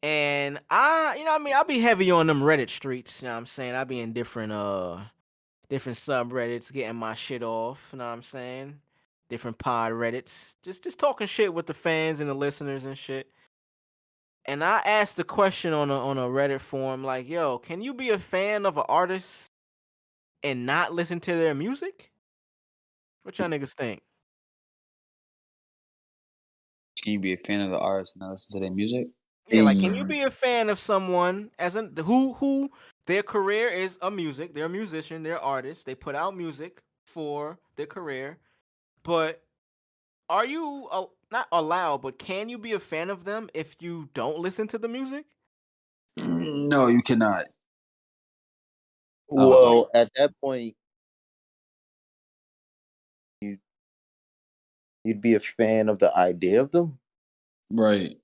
And I'll be heavy on them Reddit streets, you know what I'm saying? I'll be in different subreddits getting my shit off, you know what I'm saying? Different pod Reddits. Just talking shit with the fans and the listeners and shit. And I asked the question on a Reddit forum, like, yo, can you be a fan of an artist and not listen to their music? What y'all niggas think? Can you be a fan of the artist and not listen to their music? Yeah, like, can you be a fan of someone who their career is a music, they're a musician, they're artists, they put out music for their career, but are you not allowed, but can you be a fan of them if you don't listen to the music? No, you cannot. Well, at that point, you'd be a fan of the idea of them, right?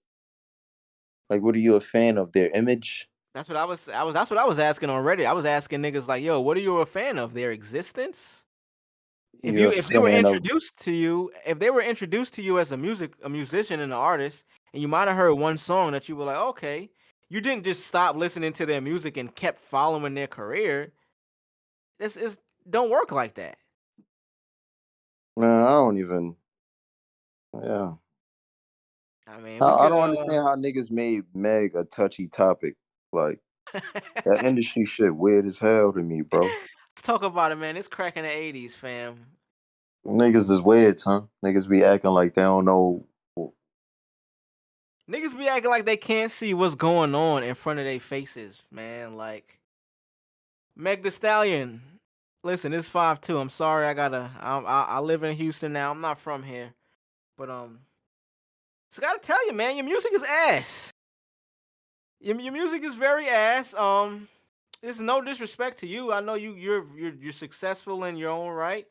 Like, what are you a fan of? Their image? That's what I was asking on Reddit. I was asking niggas like, yo, what are you a fan of? Their existence? If they were introduced to you as a musician and an artist, and you might have heard one song that you were like, okay, you didn't just stop listening to their music and kept following their career. This don't work like that. Man, I don't even. Yeah. I mean, I don't understand how niggas made Meg a touchy topic. Like, that industry shit weird as hell to me, bro. Let's talk about it, man. It's cracking the 80's, fam. Niggas is weird, son. Niggas be acting like they don't know. Niggas be acting like they can't see what's going on in front of their faces, man. Like, Meg the Stallion. Listen, it's 5-2. I'm sorry, I live in Houston now. I'm not from here. But, just gotta tell you, man, your music is ass. Your music is very ass. There's no disrespect to you. I know you're successful in your own right.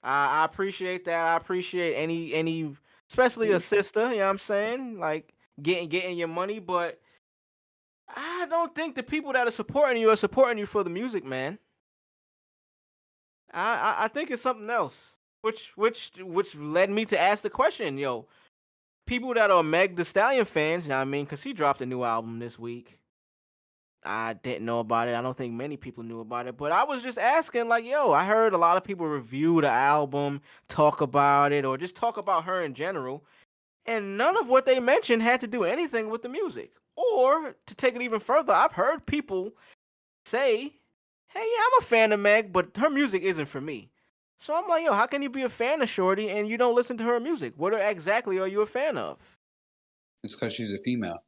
I appreciate that. I appreciate any especially a sister, you know what I'm saying? Like getting your money, but I don't think the people that are supporting you for the music, man. I think it's something else. Which led me to ask the question, yo. People that are Meg the Stallion fans, you know what I mean? Because he dropped a new album this week. I didn't know about it. I don't think many people knew about it. But I was just asking, like, yo, I heard a lot of people review the album, talk about it, or just talk about her in general. And none of what they mentioned had to do anything with the music. Or, to take it even further, I've heard people say, hey, yeah, I'm a fan of Meg, but her music isn't for me. So I'm like, yo, how can you be a fan of Shorty and you don't listen to her music? What exactly are you a fan of? It's because she's a female.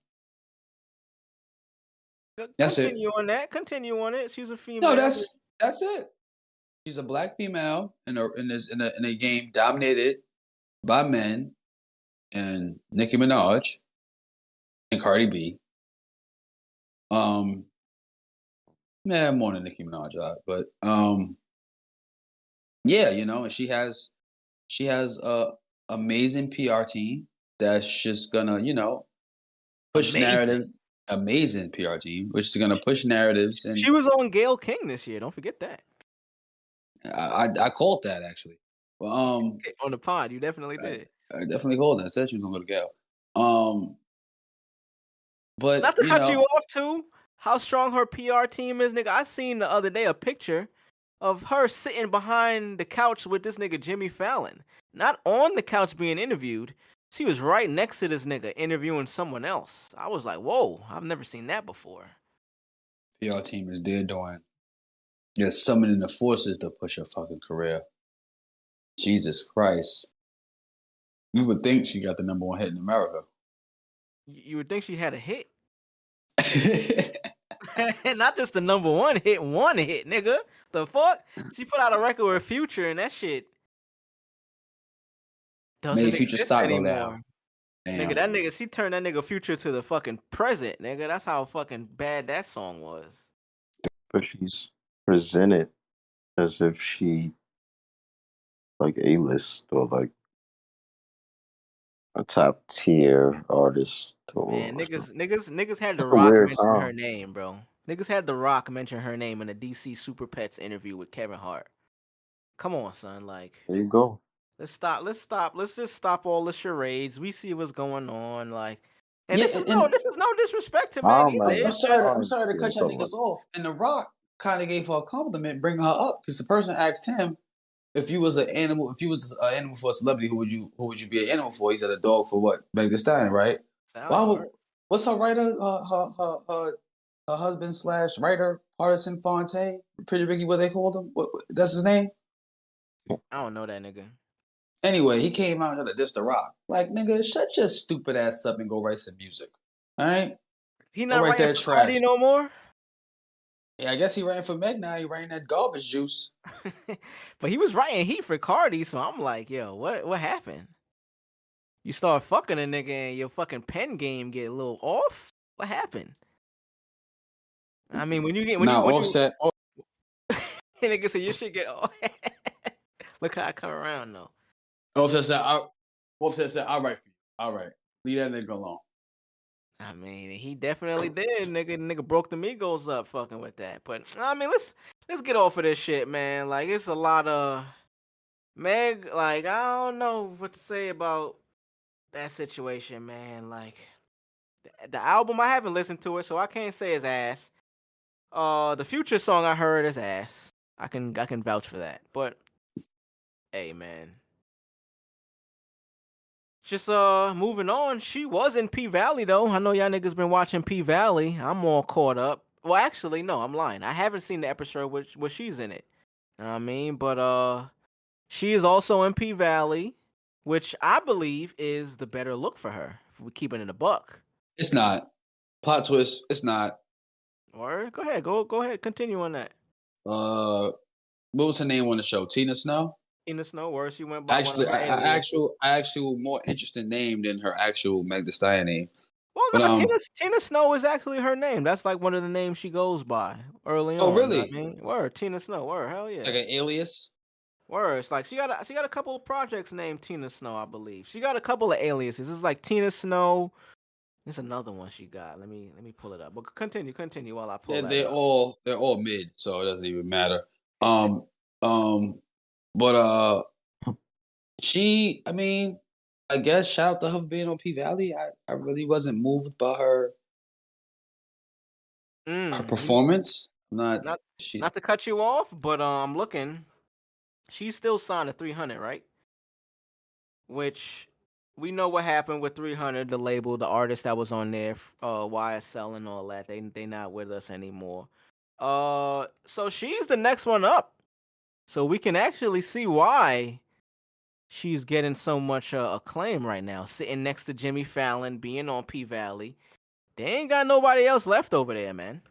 Continue on it. She's a female. No, that's it. She's a black female in a game dominated by men and Nicki Minaj and Cardi B. More than Nicki Minaj, but yeah, and she has a amazing PR team that's just gonna, push narratives. Amazing PR team, which is gonna push narratives. And she was on Gayle King this year. Don't forget that. I called that actually. Well, on the pod, you definitely did. I definitely called that. I said she was gonna go to Gayle. But not to cut you off too. How strong her PR team is, nigga. I seen the other day a picture of her sitting behind the couch with this nigga Jimmy Fallon. Not on the couch being interviewed. She was right next to this nigga interviewing someone else. I was like, whoa, I've never seen that before. PR team is there doing. They're summoning the forces to push her fucking career. Jesus Christ. You would think she got the number one hit in America. You would think she had a hit. Not just the number one hit, nigga. The fuck? She put out a record with Future and that shit doesn't made Future exist stock anymore. Go down. Damn. Nigga, she turned that nigga Future to the fucking present, nigga. That's how fucking bad that song was. But she's presented as if she like A-list or like a top tier artist. Man, niggas had to rock her into her name, bro. Niggas had The Rock mention her name in a DC Super Pets interview with Kevin Hart. Come on, son. Like, There you go. let's stop. Let's just stop all the charades. We see what's going on. Like, and Yeah, this is no disrespect to Meg Oh either. my I'm God. sorry. I'm sorry to cut y'all Talking about niggas off. And The Rock kind of gave her a compliment, bringing her up because the person asked him if you was an animal, if you was an animal for a celebrity, who would you be an animal for? He said a dog for what? Meg Thee Stallion, right? Why Stallion, would? word. What's her writer? Her husband slash writer, Partisan Fonte, Pretty Ricky, what they called him? What that's his name? I don't know that nigga. Anyway, he came out and tried to diss The Rock. Like, nigga, shut your stupid ass up and go write some music. All right? He Go not write writing that for trash. Cardi no more. Yeah, I guess he ran for Meg now. He ran that garbage juice. But he was writing heat for Cardi, so I'm like, yo, what happened? You start fucking a nigga and your fucking pen game get a little off? What happened? I mean, when you Offset. nigga say your shit get off. Look how I come around though. Offset said, "I'll write for you. All right, leave that nigga alone." I mean, he definitely did. Nigga broke the Migos up fucking with that. But I mean, let's get off of this shit, man. Like, it's a lot of Meg. Like, I don't know what to say about that situation, man. Like, the album, I haven't listened to it, so I can't say it's ass. The Future song I heard is ass. I can vouch for that. But hey, man. Just moving on. She was in P Valley though. I know y'all niggas been watching P Valley. I'm all caught up. Well, actually, no, I'm lying. I haven't seen the episode where she's in it. Know what I mean, but she is also in P Valley, which I believe is the better look for her. If we keep it in a buck. It's not. Plot twist. It's not. Or go ahead, continue on that. What was her name on the show? Tina Snow. Tina Snow, where she went by Actually, one of her aliases. actual more interesting name than her actual Meg Thee Stallion name. Well, But no, Tina Snow is actually her name. That's like one of the names she goes by early on. Oh, You know what really? I mean, word Tina Snow, word, hell yeah. Like an alias. Word. It's like she got a couple of projects named Tina Snow, I believe. She got a couple of aliases. It's like Tina Snow. There's another one she got. Let me pull it up. But continue while I pull that They're up. all mid, so it doesn't even matter. But she, I mean, I guess shout out to her for being on P Valley. I really wasn't moved by her performance. Not to cut you off, but I'm looking. She's still signed to 300, right? Which we know what happened with 300, the label, the artist that was on there, YSL and all that. They not with us anymore. So she's the next one up. So we can actually see why she's getting so much acclaim right now, sitting next to Jimmy Fallon, being on P Valley. They ain't got nobody else left over there, man.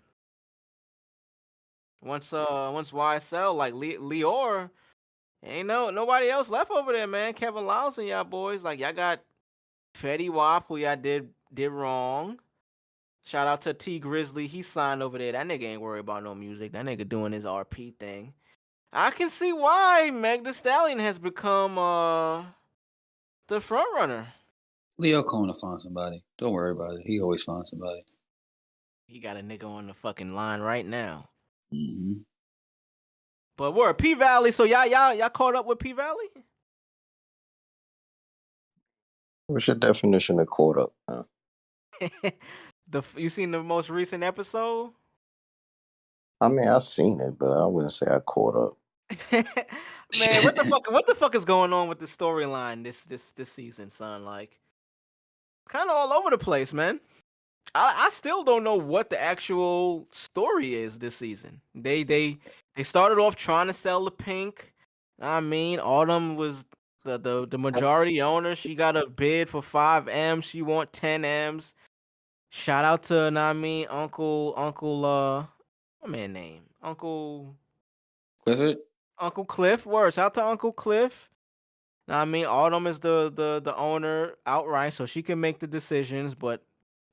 Once YSL, like Lior, ain't nobody else left over there, man. Kevin Lyles and y'all boys, like, y'all got Fetty Wap, who y'all did wrong. Shout out to T Grizzly, he signed over there. That nigga ain't worried about no music. That nigga doing his RP thing. I can see why Meg Thee Stallion has become the front runner. Leo Kona found somebody. Don't worry about it. He always finds somebody. He got a nigga on the fucking line right now. Mm-hmm. But we're P Valley, so y'all caught up with P Valley? what's your definition of caught up? Huh? You seen the most recent episode? I mean, I've seen it, but I wouldn't say I caught up. Man, what the fuck is going on with the storyline this season, son? Like, kind of all over the place, man. I still don't know what the actual story is this season. They started off trying to sell the pink. I mean, Autumn was the majority owner. She got a bid for 5 M's. She want 10 M's. Shout out to Uncle what man name? Uncle Clifford? Uncle Cliff. Word. Shout out to Uncle Cliff. Autumn is the owner outright, so she can make the decisions, but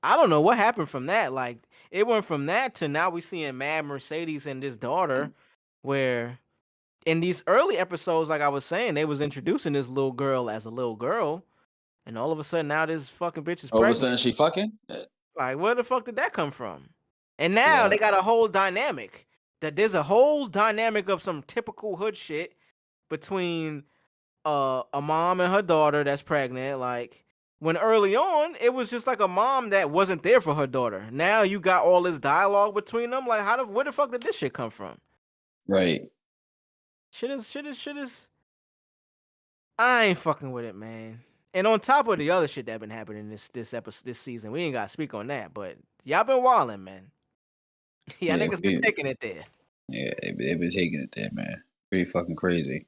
I don't know what happened from that. Like, it went from that to now we seeing Mad Mercedes and his daughter, where in these early episodes, like I was saying, they was introducing this little girl as a little girl, and all of a sudden now this fucking bitch is All of a pregnant. sudden she fucking? Like, where the fuck did that come from? And now Yeah. they got a whole dynamic. That there's a whole dynamic of some typical hood shit between a mom and her daughter that's pregnant. Like, when early on, it was just like a mom that wasn't there for her daughter. Now you got all this dialogue between them. Like, where the fuck did this shit come from? Right. Shit is. I ain't fucking with it, man. And on top of the other shit that been happening this episode, this season, we ain't gotta speak on that. But y'all been wilding, man. Y'all Yeah, niggas been taking it there. yeah, they've been taking it there, man. Pretty fucking crazy.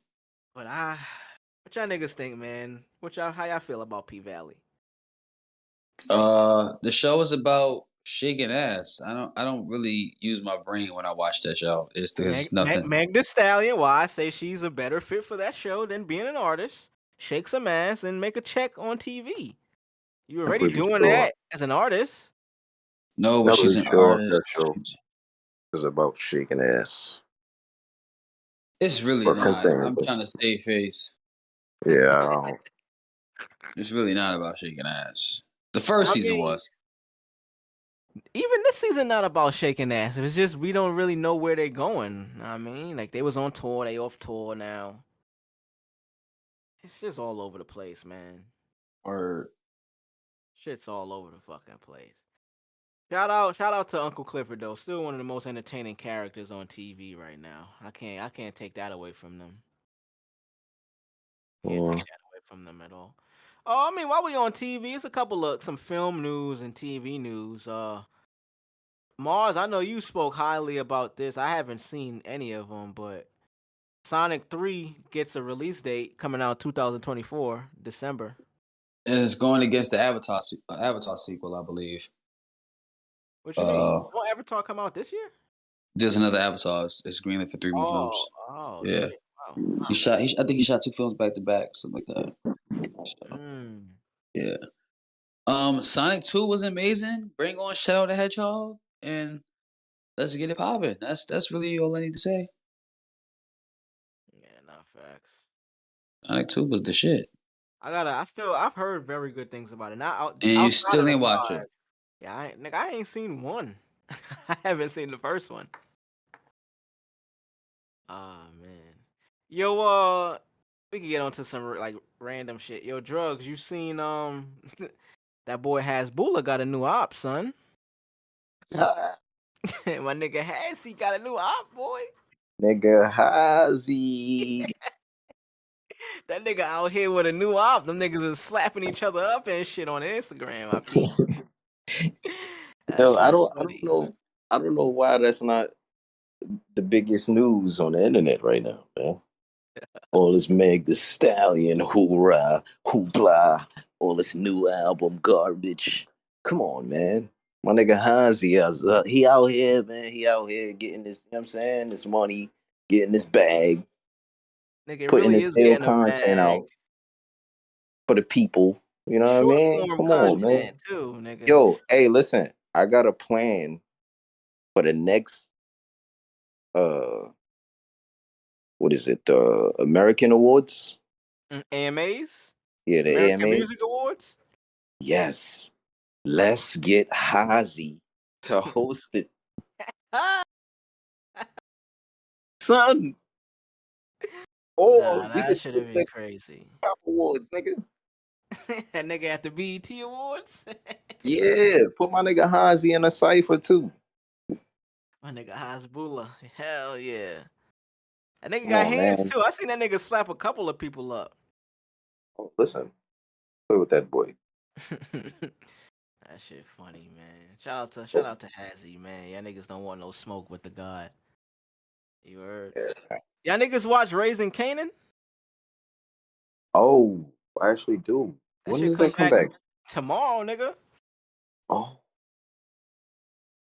But what y'all niggas think, man? How y'all feel about P Valley? The show is about shaking ass. I don't really use my brain when I watch that show. There's nothing. Meg the Stallion, why I say she's a better fit for that show than being an artist. Shake some ass and make a check on TV. You already doing that as an artist. No, but she's an artist. That show is about shaking ass. It's really not. I'm trying to save face. Yeah. It's really not about shaking ass. The first season was. Even this season not about shaking ass. It's just we don't really know where they're going. I mean, like they was on tour, they off tour now. It's just all over the place, man. Or shit's all over the fucking place. Shout out to Uncle Clifford though. Still one of the most entertaining characters on TV right now. I can't take that away from them. Can't take that away from them at all. Oh, I mean, while we on TV, it's a couple of some film news and TV news. Marz, I know you spoke highly about this. I haven't seen any of them, but Sonic 3 gets a release date coming out 2024, December. And it's going against the Avatar sequel, I believe. What you mean? Won't Avatar come out this year? There's another Avatar. It's greenlit for 3 more films. Oh, yeah. Shit. Wow. I think he shot 2 films back to back, something like that. So, yeah. Sonic 2 was amazing. Bring on Shadow the Hedgehog, and let's get it popping. That's really all I need to say. Yeah, not facts. Sonic 2 was the shit. I've heard very good things about it. And you still ain't watch it. Yeah, I ain't seen one. I haven't seen the first one. Ah, man. Yo, we can get onto some like random shit. Yo, Drvgz, you seen that boy Hasbulla got a new op, son. My nigga he got a new op, boy. Nigga Hazy. That nigga out here with a new op. Them niggas was slapping each other up and shit on Instagram. I think. Yo, I don't know why that's not the biggest news on the internet right now, man. All this Meg the Stallion, hoorah, hoopla, all this new album garbage. Come on, man. My nigga Hansi, he out here, man. He out here getting this, you know what I'm saying? This money, getting this bag. Nigga putting really this ill content out for the people. You know what I mean? Come on, man. Too, nigga. Yo, hey, listen. I got a plan for the next what is it? American Awards? AMAs? Yeah, the American AMAs. Music Awards? Yes. Let's get Hazy to host it. Son. Oh, that should have been crazy. Awards, nigga. That nigga at the BET Awards? Yeah, put my nigga Hazy in a cipher too. My nigga Hasbulla. Hell yeah. That nigga got hands too. I seen that nigga slap a couple of people up. Oh, listen. Play with that boy. That shit funny, man. Shout out to Hazy, man. Y'all niggas don't want no smoke with the God. You heard? Yeah. Y'all niggas watch Raising Kanan? Oh, I actually do. When does that come back? Tomorrow, nigga. Oh.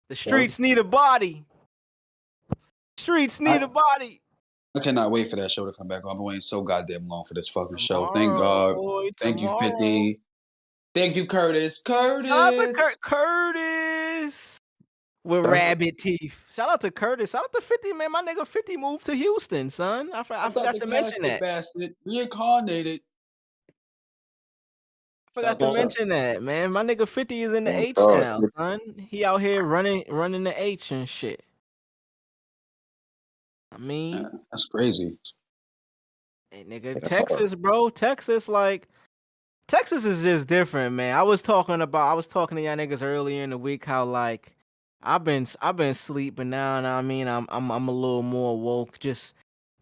The streets need a body. Streets need a body. I cannot wait for that show to come back. I've been waiting so goddamn long for this fucking show. Thank God. Boy, thank you, 50. Thank you, Curtis. Curtis. With rabbit teeth. Shout out to Curtis. Shout out to 50, man. My nigga 50 moved to Houston, son. I forgot to mention that. Bastard. Reincarnated. Forgot to mention that, man. My nigga 50 is in the H Oh, now, son. He out here running the H and shit. I mean, That's crazy. hey, nigga, that's Texas, hard. bro. Texas is just different, man. I was talking to y'all niggas earlier in the week how like I've been asleep, but now I mean I'm a little more woke, just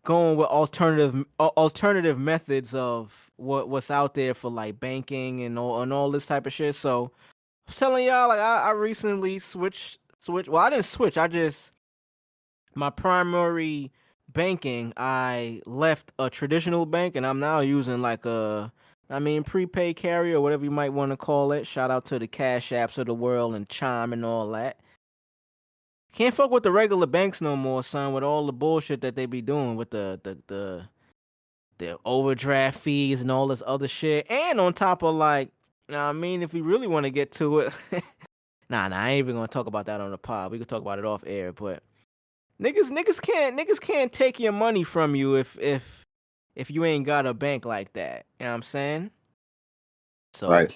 going with alternative methods of what's out there for like banking and all this type of shit. So I was telling y'all like I recently switched. Well, I didn't switch. My primary banking, I left a traditional bank and I'm now using like prepaid carrier, whatever you might want to call it. Shout out to the Cash Apps of the world and Chime and all that. Can't fuck with the regular banks no more, son, with all the bullshit that they be doing with the overdraft fees and all this other shit. And on top of like, if we really want to get to it, nah, I ain't even gonna talk about that on the pod. We could talk about it off air, but niggas can't take your money from you if you ain't got a bank like that. You know what I'm saying? So Right.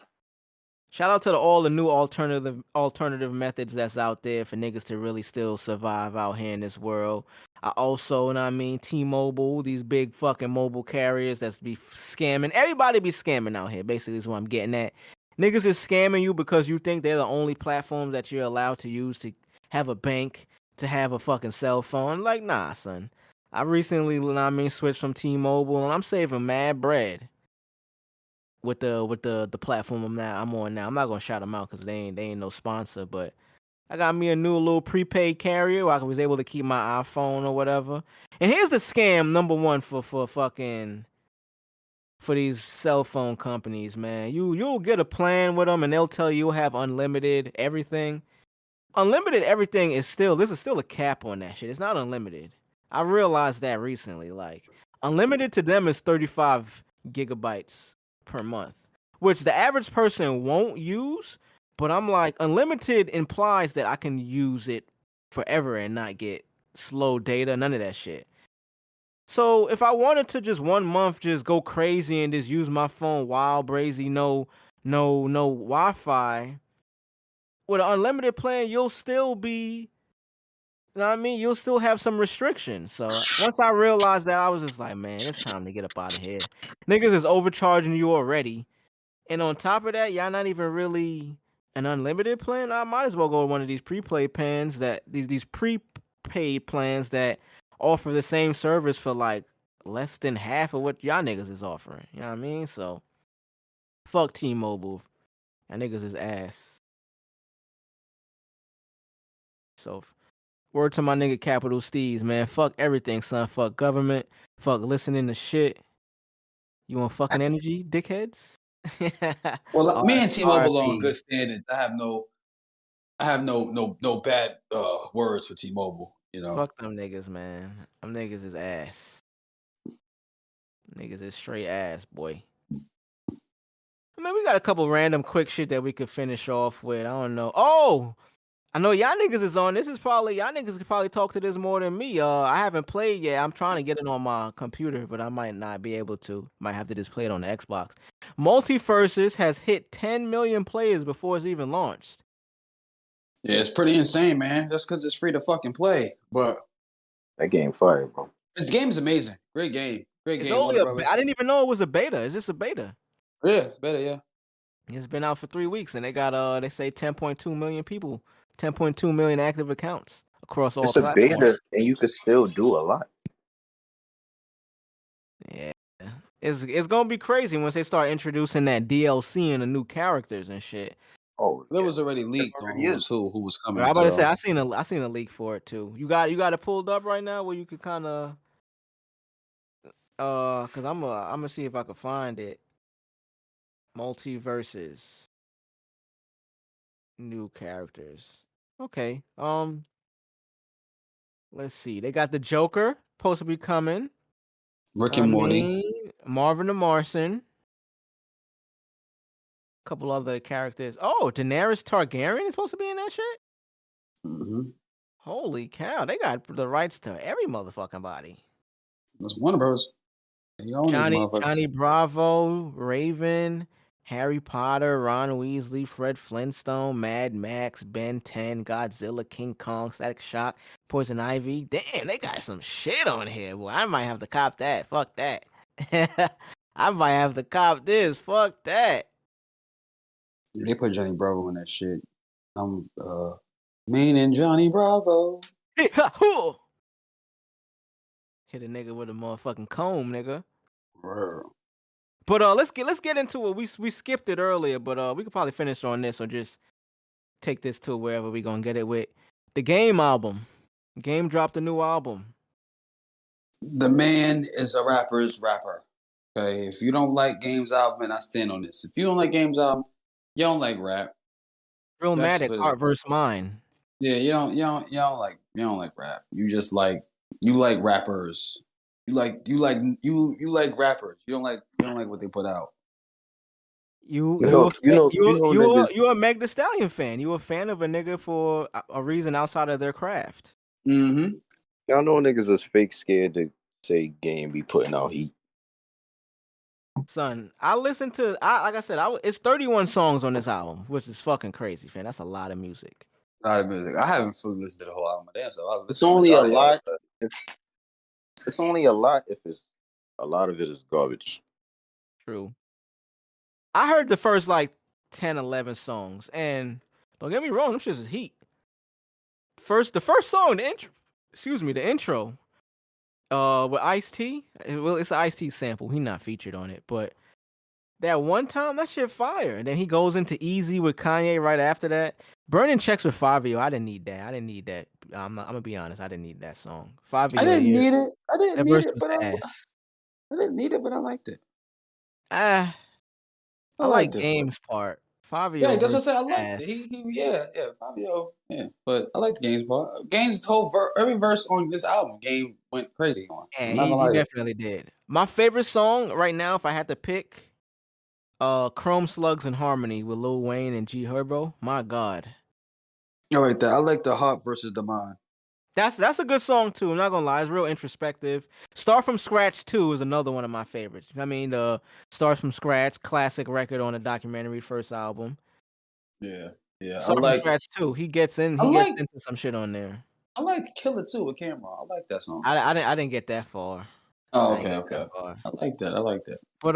shout out to all the new alternative methods that's out there for niggas to really still survive out here in this world. I also, T-Mobile, these big fucking mobile carriers that's be scamming. Everybody be scamming out here, basically is what I'm getting at. Niggas is scamming you because you think they're the only platform that you're allowed to use to have a bank, to have a fucking cell phone. Like, nah, son. I recently, switched from T-Mobile and I'm saving mad bread with the platform I'm on now. I'm not gonna shout them out because they ain't no sponsor, but I got me a new little prepaid carrier where I was able to keep my iPhone or whatever. And here's the scam number one for these cell phone companies, man. You'll get a plan with them and they'll tell you you'll have unlimited everything. Unlimited everything is still a cap on that shit. It's not unlimited. I realized that recently. Like unlimited to them is 35 gigabytes per month, which the average person won't use. But I'm like, unlimited implies that I can use it forever and not get slow data, none of that shit. So if I wanted to just 1 month just go crazy and just use my phone wild brazy, no Wi-Fi, with an unlimited plan, you'll still be, you'll still have some restrictions. So once I realized that, I was just like, man, it's time to get up out of here. Niggas is overcharging you already. And on top of that, y'all not even really an unlimited plan. I might as well go with one of these prepaid plans these prepaid plans that offer the same service for like less than half of what y'all niggas is offering. You know what I mean? So fuck T-Mobile. Y'all niggas is ass. So word to my nigga Capital Steez, man. Fuck everything, son. Fuck government. Fuck listening to shit. You want fucking energy, dickheads? Well, me and T-Mobile are on RIP. good standards. I have no bad words for T-Mobile. You know, Fuck them niggas, man. Them niggas is ass. Niggas is straight ass, boy. I mean, we got a couple random quick shit that we could finish off with. I don't know. Oh, I know y'all niggas is on. Y'all niggas could probably talk to this more than me. I haven't played yet. I'm trying to get it on my computer, but I might not be able to. Might have to just play it on the Xbox. Multiverses has hit 10 million players before it's even launched. yeah, it's pretty insane, man. That's because it's free to fucking play. But That game fire, bro. this game is amazing. Great game. Great It's game. only Warner Brothers. I didn't even know it was a beta. It's just a beta. Yeah, it's better. Yeah. It's been out for 3 weeks, and they got they say 10.2 million people, 10.2 million active accounts across all It's a platforms. beta, and you could still do a lot. Yeah, it's gonna be crazy once they start introducing that DLC and the new characters and shit. Oh, There yeah. was already leaked on already is. who was coming. I'm about to say So. I seen a leak for it too. You got it pulled up right now where you could kind of cause I'm gonna see if I can find it. Multiverses, new characters. Okay, let's see. They got the Joker supposed to be coming. Rick and Morty. Marvin the Martian. A couple other characters. Oh, Daenerys Targaryen is supposed to be in that shit? Mm-hmm. Holy cow. They got the rights to every motherfucking body. That's Warner Brothers. You own these motherfuckers. Johnny Bravo, Raven, Harry Potter, Ron Weasley, Fred Flintstone, Mad Max, Ben 10, Godzilla, King Kong, Static Shock, Poison Ivy. Damn, they got some shit on here. Well, I might have to cop that. Fuck that. I might have to cop this. Fuck that. They put Johnny Bravo in that shit. I'm meaning Johnny Bravo. Hit a nigga with a motherfucking comb, nigga. Brr. But let's get into it. We skipped it earlier, but we could probably finish on this or just take this to wherever we gonna get it with the Game album. Game dropped a new album. The man is a rapper's rapper. Okay, if you don't like Game's album, and I stand on this. If you don't like Game's album, you don't like rap. Drillmatic, Heart vs. Mine. Yeah, you don't like rap. You like rappers. You like rappers. You don't like what they put out. You a Meg Thee Stallion fan. You a fan of a nigga for a reason outside of their craft. Mm-hmm. Y'all know niggas is fake scared to say Game be putting out heat. Son, I listened to like I said, it's 31 songs on this album, which is fucking crazy, fam. That's a lot of music. A lot of music. I haven't fully listened to the whole album. Damn, so it's only a lot. It's only a lot if a lot of it is garbage. True. I heard the first like 10, 11 songs, and don't get me wrong, them shits is heat. The first song, the intro, with Ice-T. Well, it's an Ice-T sample. He not featured on it, but that one time, that shit fire. And then he goes into Easy with Kanye right after that. Burning Checks with Fabio. I didn't need that. I'm gonna be honest. I didn't need that song. Fabio. I didn't need it. I didn't need it, but I liked it. I like Game's part. Fabio. Yeah, that's what I said. I liked it. Fabio. Yeah, but I like the Game's part. Game's whole every verse on this album, Game went crazy on. Yeah, he definitely did. My favorite song right now, if I had to pick, Chrome Slugs and Harmony with Lil Wayne and G Herbo. My God. I like that. I like the Heart versus the Mind. That's a good song too. I'm not gonna lie, it's real introspective. Start from Scratch 2 is another one of my favorites. I mean, the Start from Scratch classic record on the documentary first album. Yeah. Start from Scratch 2. He gets into some shit on there. I like Kill It Too with Cameron. I like that song. I didn't get that far. Oh, okay. I like that. But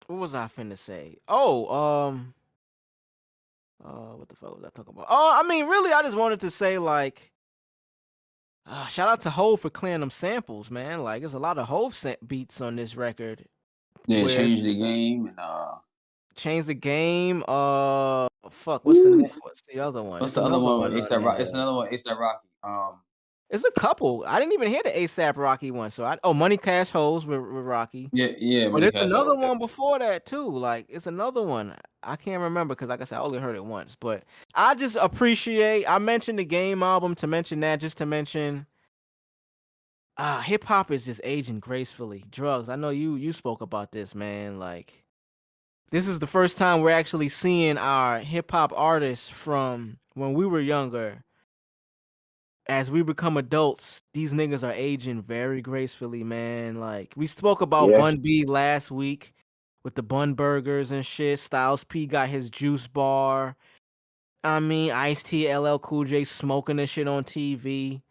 what was I finna say? What the fuck was I talking about? I mean, really, I just wanted to say, like, shout out to Hov for clearing them samples, man. Like, there's a lot of Hov beats on this record. Yeah, Change the Game and Change the Game. Fuck. What's the other one? What's the other one? It's another one. A$AP Rocky. It's a couple. I didn't even hear the A$AP Rocky one. So Money Cash Hoes with Rocky. Yeah. But it's another one before that too. Like, it's another one. I can't remember because, like I said, I only heard it once. But I just appreciate. I mentioned the Game album to mention that, just to mention. Hip hop is just aging gracefully. Drvgz. I know you spoke about this, man. Like, this is the first time we're actually seeing our hip hop artists from when we were younger. As we become adults, these niggas are aging very gracefully, man. Like, we spoke about Bun B last week with the Bun Burgers and shit. Styles P got his juice bar. I mean, Ice-T, LL Cool J smoking this shit on TV.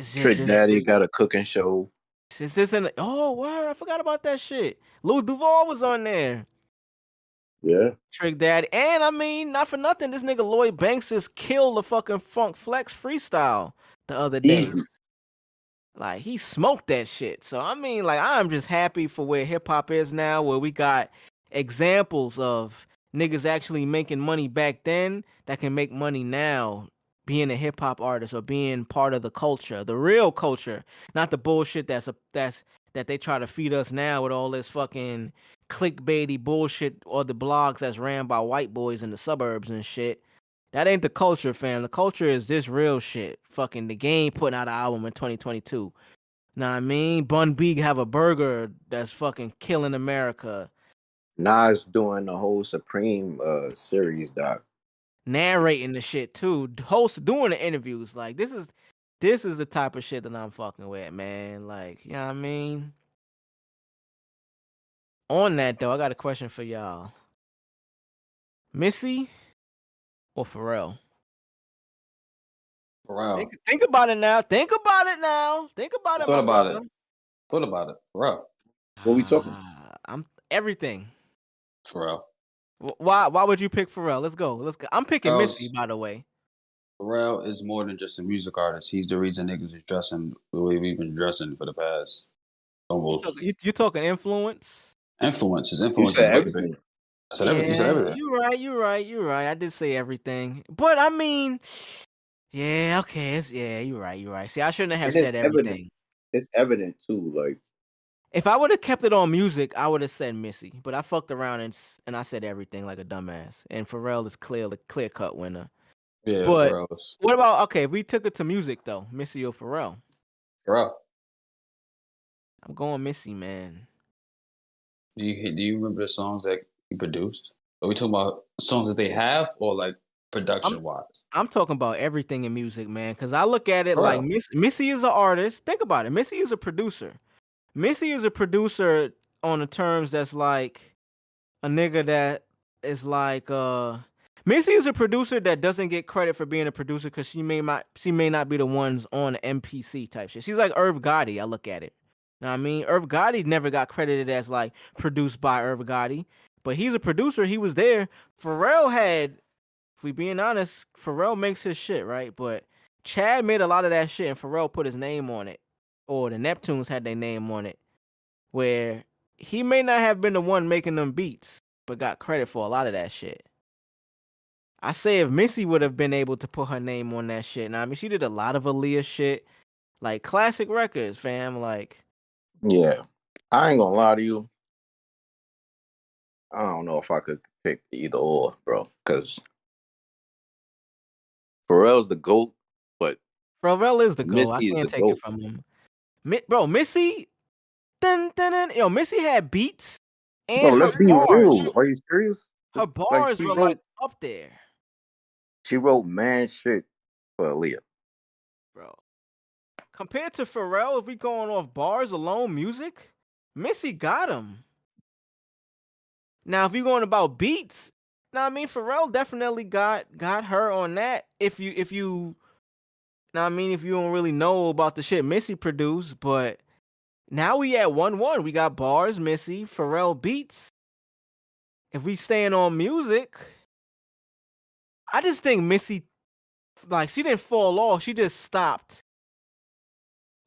Trick Daddy got a cooking show. Word, I forgot about that shit. Lil Duval was on there. Yeah. Trick Daddy. And I mean, not for nothing, this nigga Lloyd Banks just killed the fucking Funk Flex freestyle the other day. Easy. Like, he smoked that shit. So, I mean, like, I'm just happy for where hip-hop is now, where we got examples of niggas actually making money back then that can make money now being a hip-hop artist or being part of the culture, the real culture, not the bullshit that they try to feed us now with all this fucking clickbaity bullshit or the blogs that's ran by white boys in the suburbs and shit. That ain't the culture, fam. The culture is this real shit. Fucking the Game putting out an album in 2022. Know what I mean? Bun B have a burger that's fucking killing America. Nas doing the whole Supreme series, doc. Narrating the shit too. Host doing the interviews. Like, this is the type of shit that I'm fucking with, man. Like, you know what I mean? On that though, I got a question for y'all. Missy or Pharrell? Pharrell. Think about it now. Think about it now. Think about it, Thought my about brother. it. Thought about it. Pharrell. What we talking? I'm everything. Pharrell. Why would you pick Pharrell? Let's go. I'm picking Missy, by the way. Pharrell is more than just a music artist. He's the reason niggas is dressing the way we've been dressing for the past almost. You talking influence? Influence. His You influence said is way everything. big. I said everything. You said everything. You're right. I did say everything. But I mean, yeah, okay. You're right. See, I shouldn't have said everything. It's evident too. Like, if I would have kept it on music, I would have said Missy. But I fucked around and I said everything like a dumbass. And Pharrell is clear cut winner. Yeah, but Pharrell's. What about if we took it to music though, Missy or Pharrell? Pharrell. I'm going Missy, man. Do you remember the songs that he produced? Are we talking about songs that they have or like production wise? I'm talking about everything in music, man. Because I look at it like Missy is an artist. Think about it. Missy is a producer. Missy is a producer on the terms that's like a nigga that is like Missy is a producer that doesn't get credit for being a producer because she may not be the ones on MPC type shit. She's like Irv Gotti. I look at it. You know what I mean? Irv Gotti never got credited as like produced by Irv Gotti, but he's a producer. He was there. Pharrell had, if we being honest, Pharrell makes his shit, right? But Chad made a lot of that shit and Pharrell put his name on it. Or the Neptunes had their name on it. Where he may not have been the one making them beats, but got credit for a lot of that shit. I say if Missy would have been able to put her name on that shit. Now, I mean, she did a lot of Aaliyah shit. Like, classic records, fam. Like, yeah. I ain't gonna lie to you. I don't know if I could pick either or, bro. Because Pharrell's the GOAT, but Pharrell is the GOAT. I Missy can't take it from him. Bro, Missy... Yo, Missy had beats. And bro, let's be real. Are you serious? Her bars were like up there. She wrote mad shit for Aaliyah. Bro. Compared to Pharrell, if we going off bars alone, music, Missy got him. Now, if you going about beats, I mean, Pharrell definitely got her on that. If you don't really know about the shit Missy produced, but now we at 1-1. We got bars, Missy, Pharrell beats. If we staying on music, I just think Missy, like, she didn't fall off. She just stopped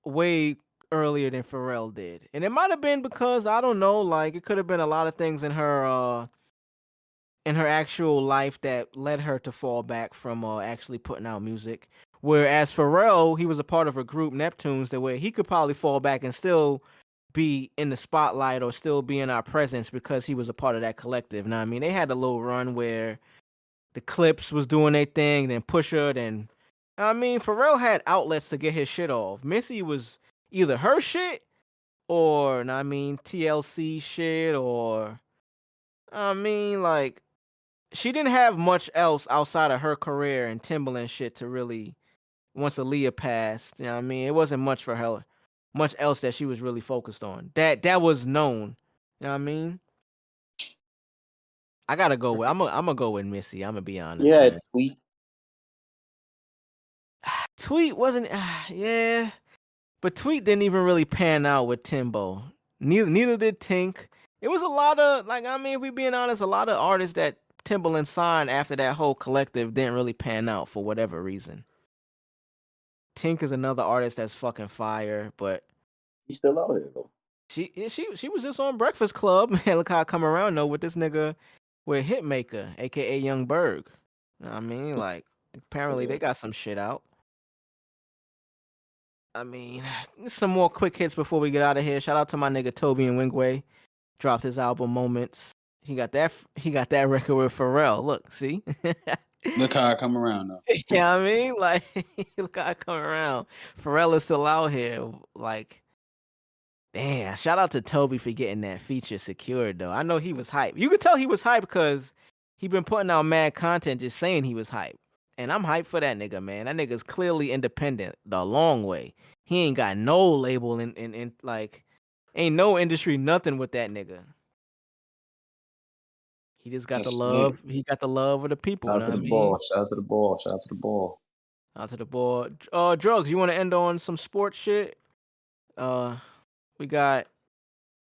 way earlier than Pharrell did. And it might have been because, I don't know, like, it could have been a lot of things in her actual life that led her to fall back from actually putting out music. Whereas Pharrell, he was a part of a group, Neptunes, that way he could probably fall back and still be in the spotlight or still be in our presence because he was a part of that collective. Now, I mean, they had a little run where the Clips was doing their thing, then Pusha, then... I mean, Pharrell had outlets to get his shit off. Missy was either her shit or, TLC shit or... I mean, like, she didn't have much else outside of her career and Timbaland shit to really... Once Aaliyah passed, you know what I mean? It wasn't much for her, much else that she was really focused on. That was known. You know what I mean? I gotta go with I'm gonna go with Missy. I'm gonna be honest. Yeah, man. Tweet. Tweet wasn't yeah. But Tweet didn't even really pan out with Timbo. Neither did Tink. It was a lot of if we being honest, a lot of artists that Timbaland signed after that whole collective didn't really pan out for whatever reason. Tink is another artist that's fucking fire, but She's still out here though. She was just on Breakfast Club, man. Look how I come around though with this nigga with Hitmaker, aka Young Berg. You know what I mean? Like, apparently they got some shit out. I mean, some more quick hits before we get out of here. Shout out to my nigga Toby and Wingway. Dropped his album Moments. He got that record with Pharrell. Look, see? Look how I come around though. Yeah, I mean, like, look how I come around. Pharrell is still out here. Like, damn, shout out to Toby for getting that feature secured though. I know he was hyped. You could tell he was hyped because he been putting out mad content just saying he was hyped. And I'm hyped for that nigga, man. That nigga's clearly independent the long way. He ain't got no label in like, ain't no industry, nothing with that nigga. He just got the Yes, love. He got the love of the people. shout You out know to what the I mean? ball. Shout out to the ball. Shout out to the ball. Out to the ball. Drugs. You want to end on some sports shit? We got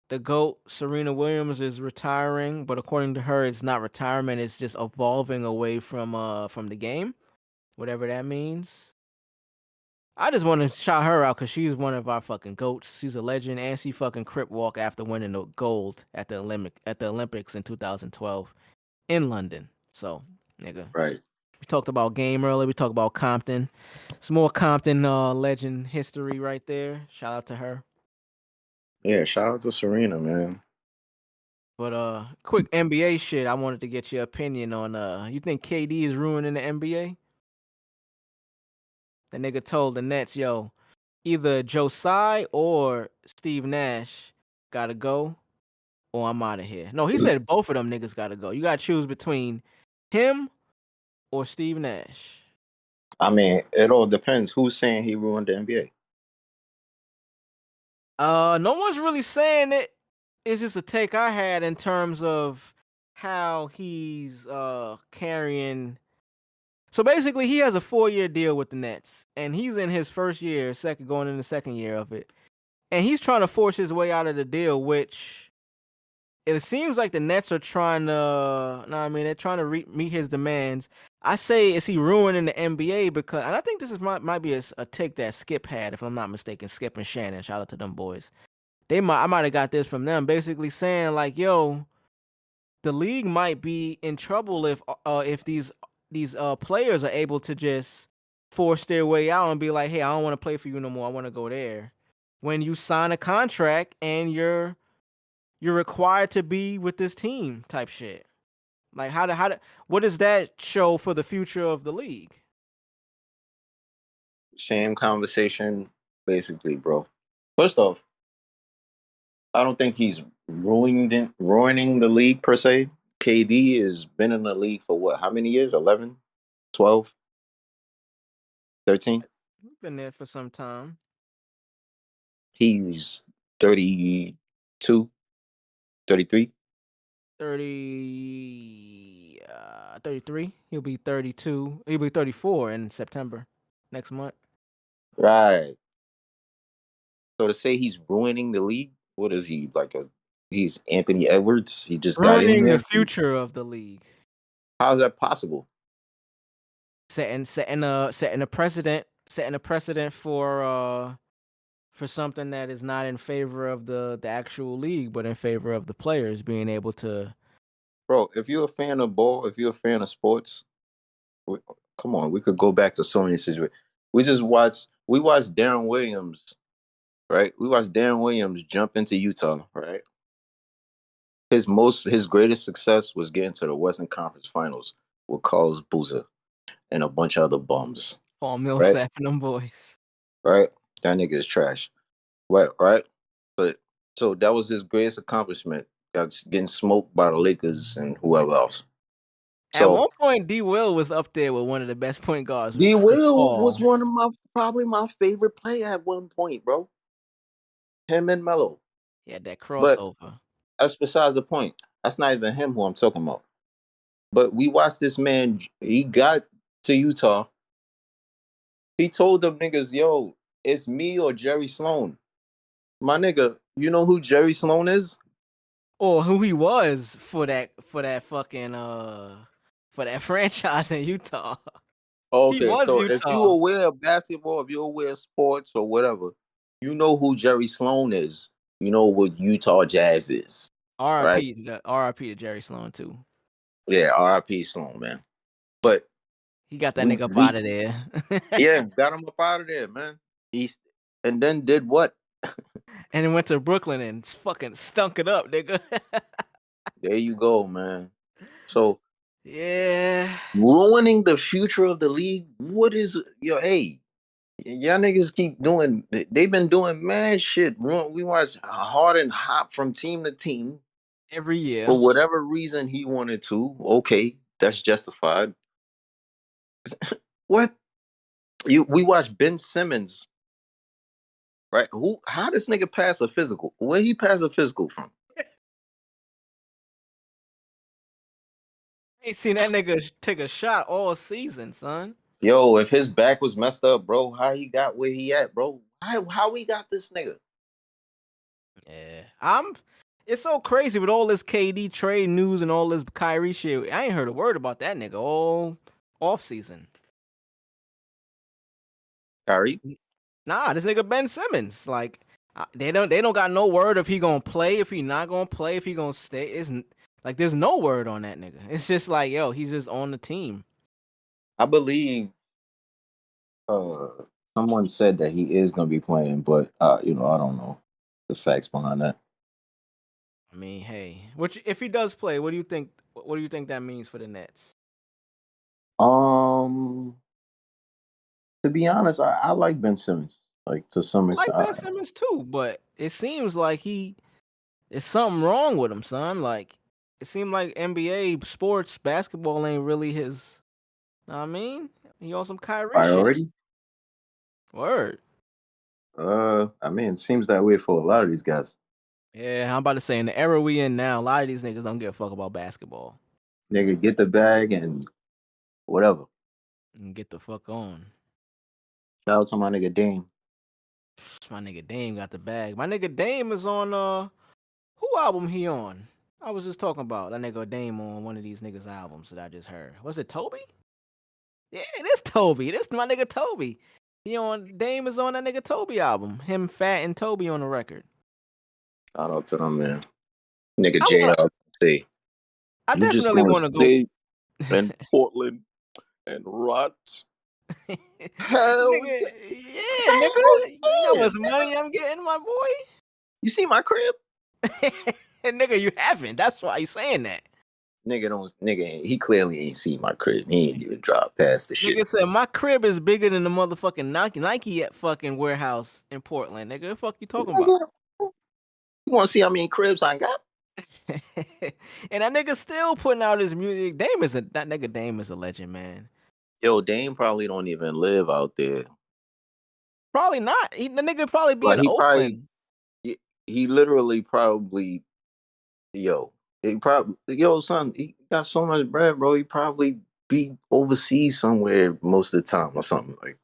the GOAT, Serena Williams, is retiring, but according to her, it's not retirement. It's just evolving away from the game, whatever that means. I just want to shout her out because she's one of our fucking goats. She's a legend, and she fucking crip walk after winning the gold at the Olympics in 2012 in London. So, nigga, Right. we talked about game earlier. We talked about Compton. Some more Compton legend history right there. Shout out to her. Yeah, shout out to Serena, man. But quick NBA shit. I wanted to get your opinion on. You think KD is ruining the NBA? The nigga told the Nets, yo, either Josiah or Steve Nash gotta go, or I'm out of here. No, he said both of them niggas gotta go. You gotta choose between him or Steve Nash. I mean, it all depends who's saying he ruined the NBA. No one's really saying it. It's just a take I had in terms of how he's carrying. So basically, he has a 4-year deal with the Nets, and he's in his first year, going in the second year of it, and he's trying to force his way out of the deal, which it seems like the Nets are trying to. No, I mean they're trying to meet his demands. I say, is he ruining the NBA? Because, and I think this might be a take that Skip had, if I'm not mistaken. Skip and Shannon, shout out to them boys. I might have got this from them, basically saying like, yo, the league might be in trouble if these players are able to just force their way out and be like, hey, I don't want to play for you no more. I want to go there. When you sign a contract and you're required to be with this team type shit. Like what does that show for the future of the league? Same conversation, basically, bro. First off, I don't think he's ruining the league per se. KD has been in the league for what? How many years? 11, 12, 13? Been there for some time. He's 32, 33. 33. He'll be 32. He'll be 34 in September next month. Right. So to say he's ruining the league, what is he, he's Anthony Edwards? He just got in Ruining there. the future of the league. How is that possible? Setting a precedent for something that is not in favor of the actual league, but in favor of the players being able to. Bro, if you're a fan of ball, if you're a fan of sports, come on, we could go back to so many situations. We watched Darren Williams, right? We watched Darren Williams jump into Utah, right? His greatest success was getting to the Western Conference Finals with Carlos Boozer and a bunch of other bums. Paul Millsap and them boys. Right? That nigga is trash. Right? But so that was his greatest accomplishment. Got getting smoked by the Lakers and whoever else. At one point, D. Will was up there with one of the best point guards. D. Will was one of probably my favorite player at one point, bro. Him and Melo. Yeah, that crossover. But that's besides the point. That's not even him who I'm talking about. But we watched this man. He got to Utah. He told them niggas, yo, it's me or Jerry Sloan. My nigga, you know who Jerry Sloan is? Or who he was for that fucking for that franchise in Utah. Okay, so Utah. if you're aware of basketball, if you're aware of sports or whatever, you know who Jerry Sloan is. You know what Utah Jazz is. R.I.P. to Jerry Sloan too. Yeah, R.I.P. Sloan, man. But he got that nigga up out of there. Yeah, got him up out of there, man. And then did what? And then went to Brooklyn and fucking stunk it up, nigga. There you go, man. So yeah, ruining the future of the league. What is hey? Y'all niggas keep doing. They've been doing mad shit. We watch Harden hop from team to team every year for whatever reason he wanted to. Okay, that's justified. What? We watched Ben Simmons, right? How this nigga pass a physical? Where he pass a physical from? Ain't seen that nigga take a shot all season, son. Yo, if his back was messed up, bro, how he got where he at, bro? How we got this nigga? Yeah, It's so crazy with all this KD trade news and all this Kyrie shit. I ain't heard a word about that nigga all off season. Kyrie? Nah, this nigga Ben Simmons. Like they don't got no word if he gonna play, if he not gonna play, if he gonna stay. It's like there's no word on that nigga. It's just like yo, he's just on the team. I believe someone said that he is gonna be playing, but I don't know the facts behind that. I mean, hey, if he does play, what do you think? What do you think that means for the Nets? To be honest, I like Ben Simmons, like to some I like extent. Ben Simmons too, but it seems like there's something wrong with him, son. Like it seemed like NBA sports basketball ain't really his. Know what I mean, he on some Kyrie shit. Priority? Word. I mean, it seems that way for a lot of these guys. Yeah, I'm about to say in the era we in now, a lot of these niggas don't give a fuck about basketball. Nigga, get the bag and whatever. And get the fuck on. Shout out to my nigga Dame. My nigga Dame got the bag. My nigga Dame is on who album he on? I was just talking about that nigga Dame on one of these niggas' albums that I just heard. Was it Toby? Yeah, it is Toby. This my nigga Toby. Dame is on that nigga Toby album. Him, Fat, and Toby on the record. Shout out to them, man. Nigga JLC. I You just definitely want to go in Portland and rot. Hell nigga, yeah, nigga. You know what's money I'm getting, my boy? You see my crib? Nigga, you haven't. That's why you saying that. Nigga, he clearly ain't seen my crib. He ain't even dropped past the shit. Nigga said my crib is bigger than the motherfucking Nike at fucking warehouse in Portland. Nigga, the fuck you talking about? You want to see how many cribs I got? And that nigga still putting out his music. That nigga Dame is a legend, man. Yo, Dame probably don't even live out there. Probably not. The nigga probably be in Oakland. He literally probably, son, he got so much bread, bro. He probably be overseas somewhere most of the time or something. Like,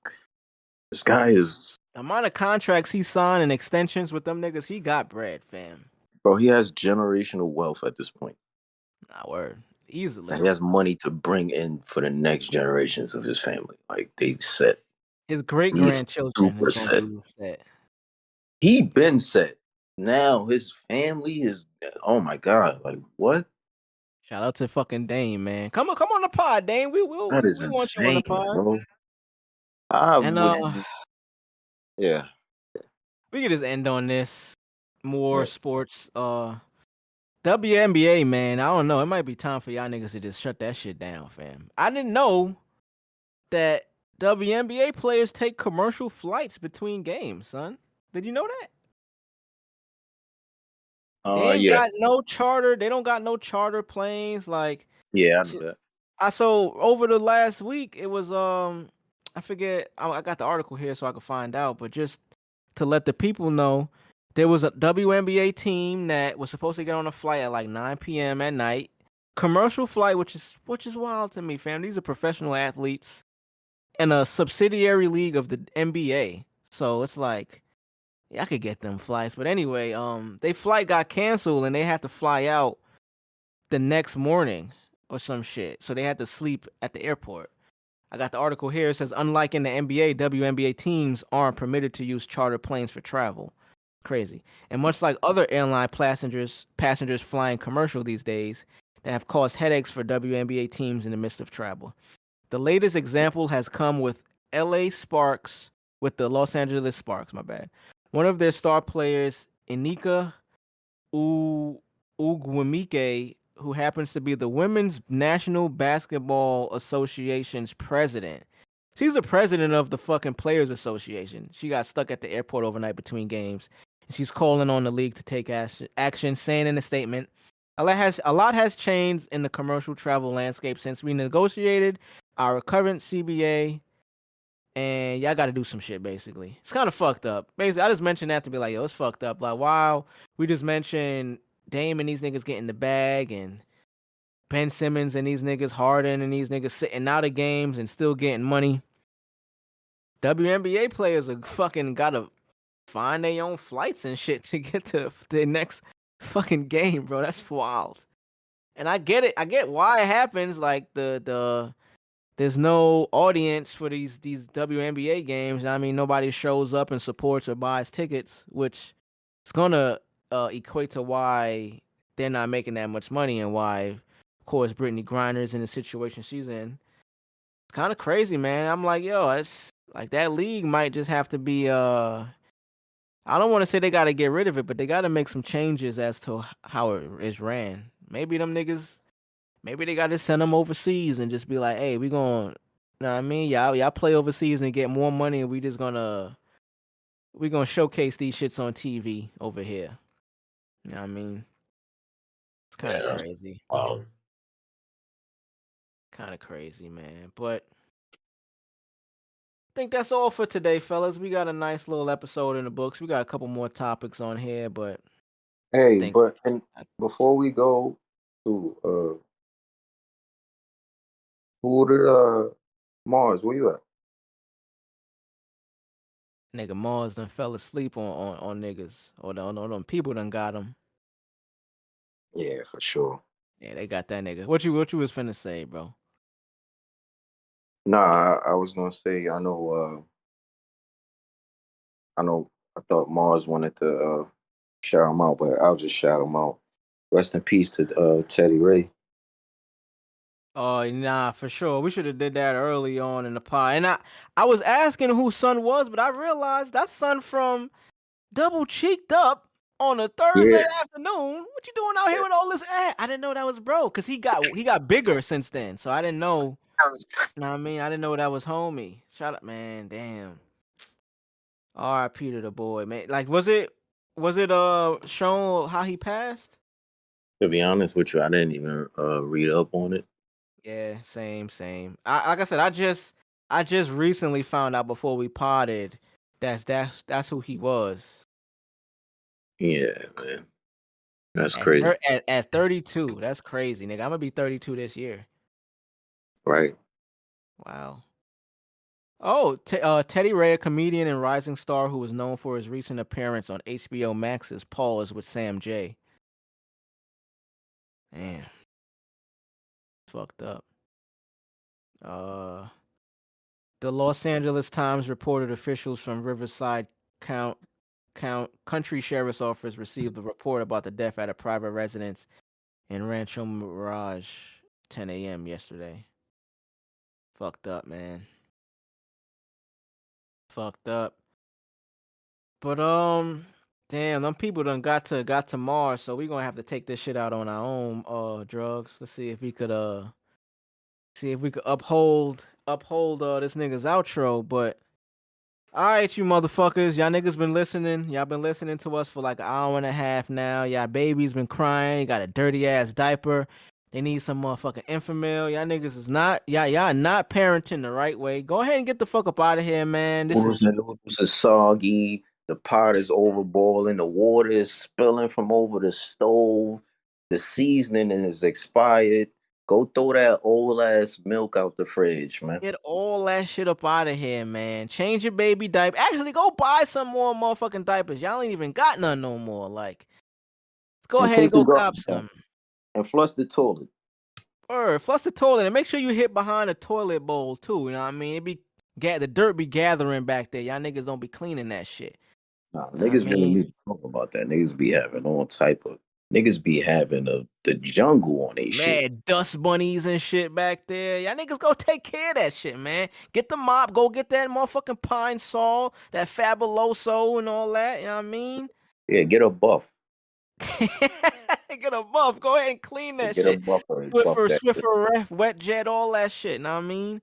this guy is... The amount of contracts he signed and extensions with them niggas, he got bread, fam. Bro, he has generational wealth at this point. Nah, word. Easily. And he has money to bring in for the next generations of his family. Like, they set. His great-grandchildren is going to be set. He been set. Now his family is... Oh, my God. Like, what? Shout out to fucking Dame, man. Come on the pod, Dame. We want you on the pod. Bro. Yeah. We can just end on this. More sports. WNBA, man. I don't know. It might be time for y'all niggas to just shut that shit down, fam. I didn't know that WNBA players take commercial flights between games, son. Did you know that? They ain't got no charter. They don't got no charter planes. Like, yeah, I knew that. So over the last week, it was I forget. I got the article here so I could find out. But just to let the people know, there was a WNBA team that was supposed to get on a flight at like 9 p.m. at night. Commercial flight, which is wild to me, fam. These are professional athletes in a subsidiary league of the NBA. So it's like, yeah, I could get them flights. But anyway, their flight got canceled and they had to fly out the next morning or some shit. So they had to sleep at the airport. I got the article here. It says, unlike in the NBA, WNBA teams aren't permitted to use charter planes for travel. Crazy. And much like other airline passengers flying commercial these days, that have caused headaches for WNBA teams in the midst of travel. The latest example has come with the Los Angeles Sparks, my bad. One of their star players, Inika Ugwumike, who happens to be the Women's National Basketball Association's president. She's the president of the fucking Players Association. She got stuck at the airport overnight between games. And she's calling on the league to take action, saying in a statement, a lot has changed in the commercial travel landscape since we negotiated our current CBA, and y'all got to do some shit, basically. It's kind of fucked up. Basically, I just mentioned that to be like, yo, it's fucked up. Like, wow, we just mentioned Dame and these niggas getting the bag, and Ben Simmons and these niggas, Harden and these niggas sitting out of games and still getting money. WNBA players are fucking gotta find their own flights and shit to get to the next fucking game, bro. That's wild. And I get it. I get why it happens. Like there's no audience for these WNBA games. I mean, nobody shows up and supports or buys tickets, which is gonna equate to why they're not making that much money and why, of course, Brittany Griner's in the situation she's in. It's kind of crazy, man. I'm like, yo, it's like that league might just have to be I don't want to say they got to get rid of it, but they got to make some changes as to how it is ran. Maybe them niggas, maybe they got to send them overseas and just be like, hey, we going, you know what I mean? Y'all play overseas and get more money, and we gonna showcase these shits on TV over here. You know what I mean? It's kind of crazy. Wow. Kind of crazy, man. But I think that's all for today, fellas. We got a nice little episode in the books. We got a couple more topics on here, but Hey, and before we go to who did Marz, where you at? Nigga Marz done fell asleep on niggas. Or them people done got him. Yeah, for sure. Yeah, they got that nigga. What you was finna say, bro? Nah, I was gonna say I thought Marz wanted to shout him out, but I'll just shout him out. Rest in peace to Teddy Ray. Oh, nah, for sure. We should have did that early on in the pod. And I was asking who son was, but I realized that son from Double Cheeked Up on a Thursday afternoon. What you doing out here with all this ad? I didn't know that was bro, cause he got bigger since then. So I didn't know. You know what I mean? I didn't know that was homie. Shout out, man. Damn. R.I.P. to the boy, man. Like, was it shown how he passed? To be honest with you, I didn't even read up on it. Yeah, same. Like I said, I just recently found out before we potted that's who he was. Yeah, man. That's crazy. At 32, that's crazy, nigga. I'm gonna be 32 this year. Right. Wow. Oh, Teddy Ray, a comedian and rising star who was known for his recent appearance on HBO Max's Pause with Sam J. Damn. Fucked up. The Los Angeles Times reported officials from Riverside Country Sheriff's Office received the report about the death at a private residence in Rancho Mirage 10 a.m. yesterday. Fucked up, man. Fucked up. But damn, them people done got to Marz, so we gonna have to take this shit out on our own Drvgz. Let's see if we could uphold this nigga's outro. But all right, you motherfuckers, y'all niggas been listening. Y'all been listening to us for like an hour and a half now. Y'all baby's been crying. You got a dirty ass diaper. They need some motherfucking Enfamil. Y'all niggas is not y'all not parenting the right way. Go ahead and get the fuck up out of here, man. This is soggy. The pot is overboiling. The water is spilling from over the stove. The seasoning is expired. Go throw that old ass milk out the fridge, man. Get all that shit up out of here, man. Change your baby diaper. Actually, go buy some more motherfucking diapers. Y'all ain't even got none no more. Like, go ahead and go cop some. And flush the toilet. Or flush the toilet and make sure you hit behind the toilet bowl too. You know what I mean? The dirt be gathering back there. Y'all niggas don't be cleaning that shit. Nah, niggas really need to talk about that. Niggas be having all type of the jungle on their shit. Mad dust bunnies and shit back there. Y'all niggas go take care of that shit, man. Get the mop. Go get that motherfucking Pine Sol, that Fabuloso and all that. You know what I mean? Yeah, get a buff. Get a buff. Go ahead and clean that shit. A buffer, Swiffer, Ref, Wet Jet, all that shit. Know what I mean?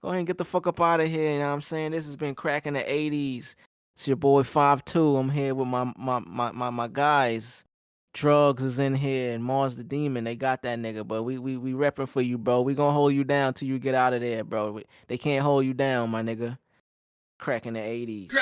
Go ahead and get the fuck up out of here. You know what I'm saying? This has been cracking the 80s. It's your boy 5'2". I'm here with my guys. Drvgz is in here and Marz the Demon. They got that nigga, but we repping for you, bro. We gonna hold you down till you get out of there, bro. They can't hold you down, my nigga. Cracking the 80s.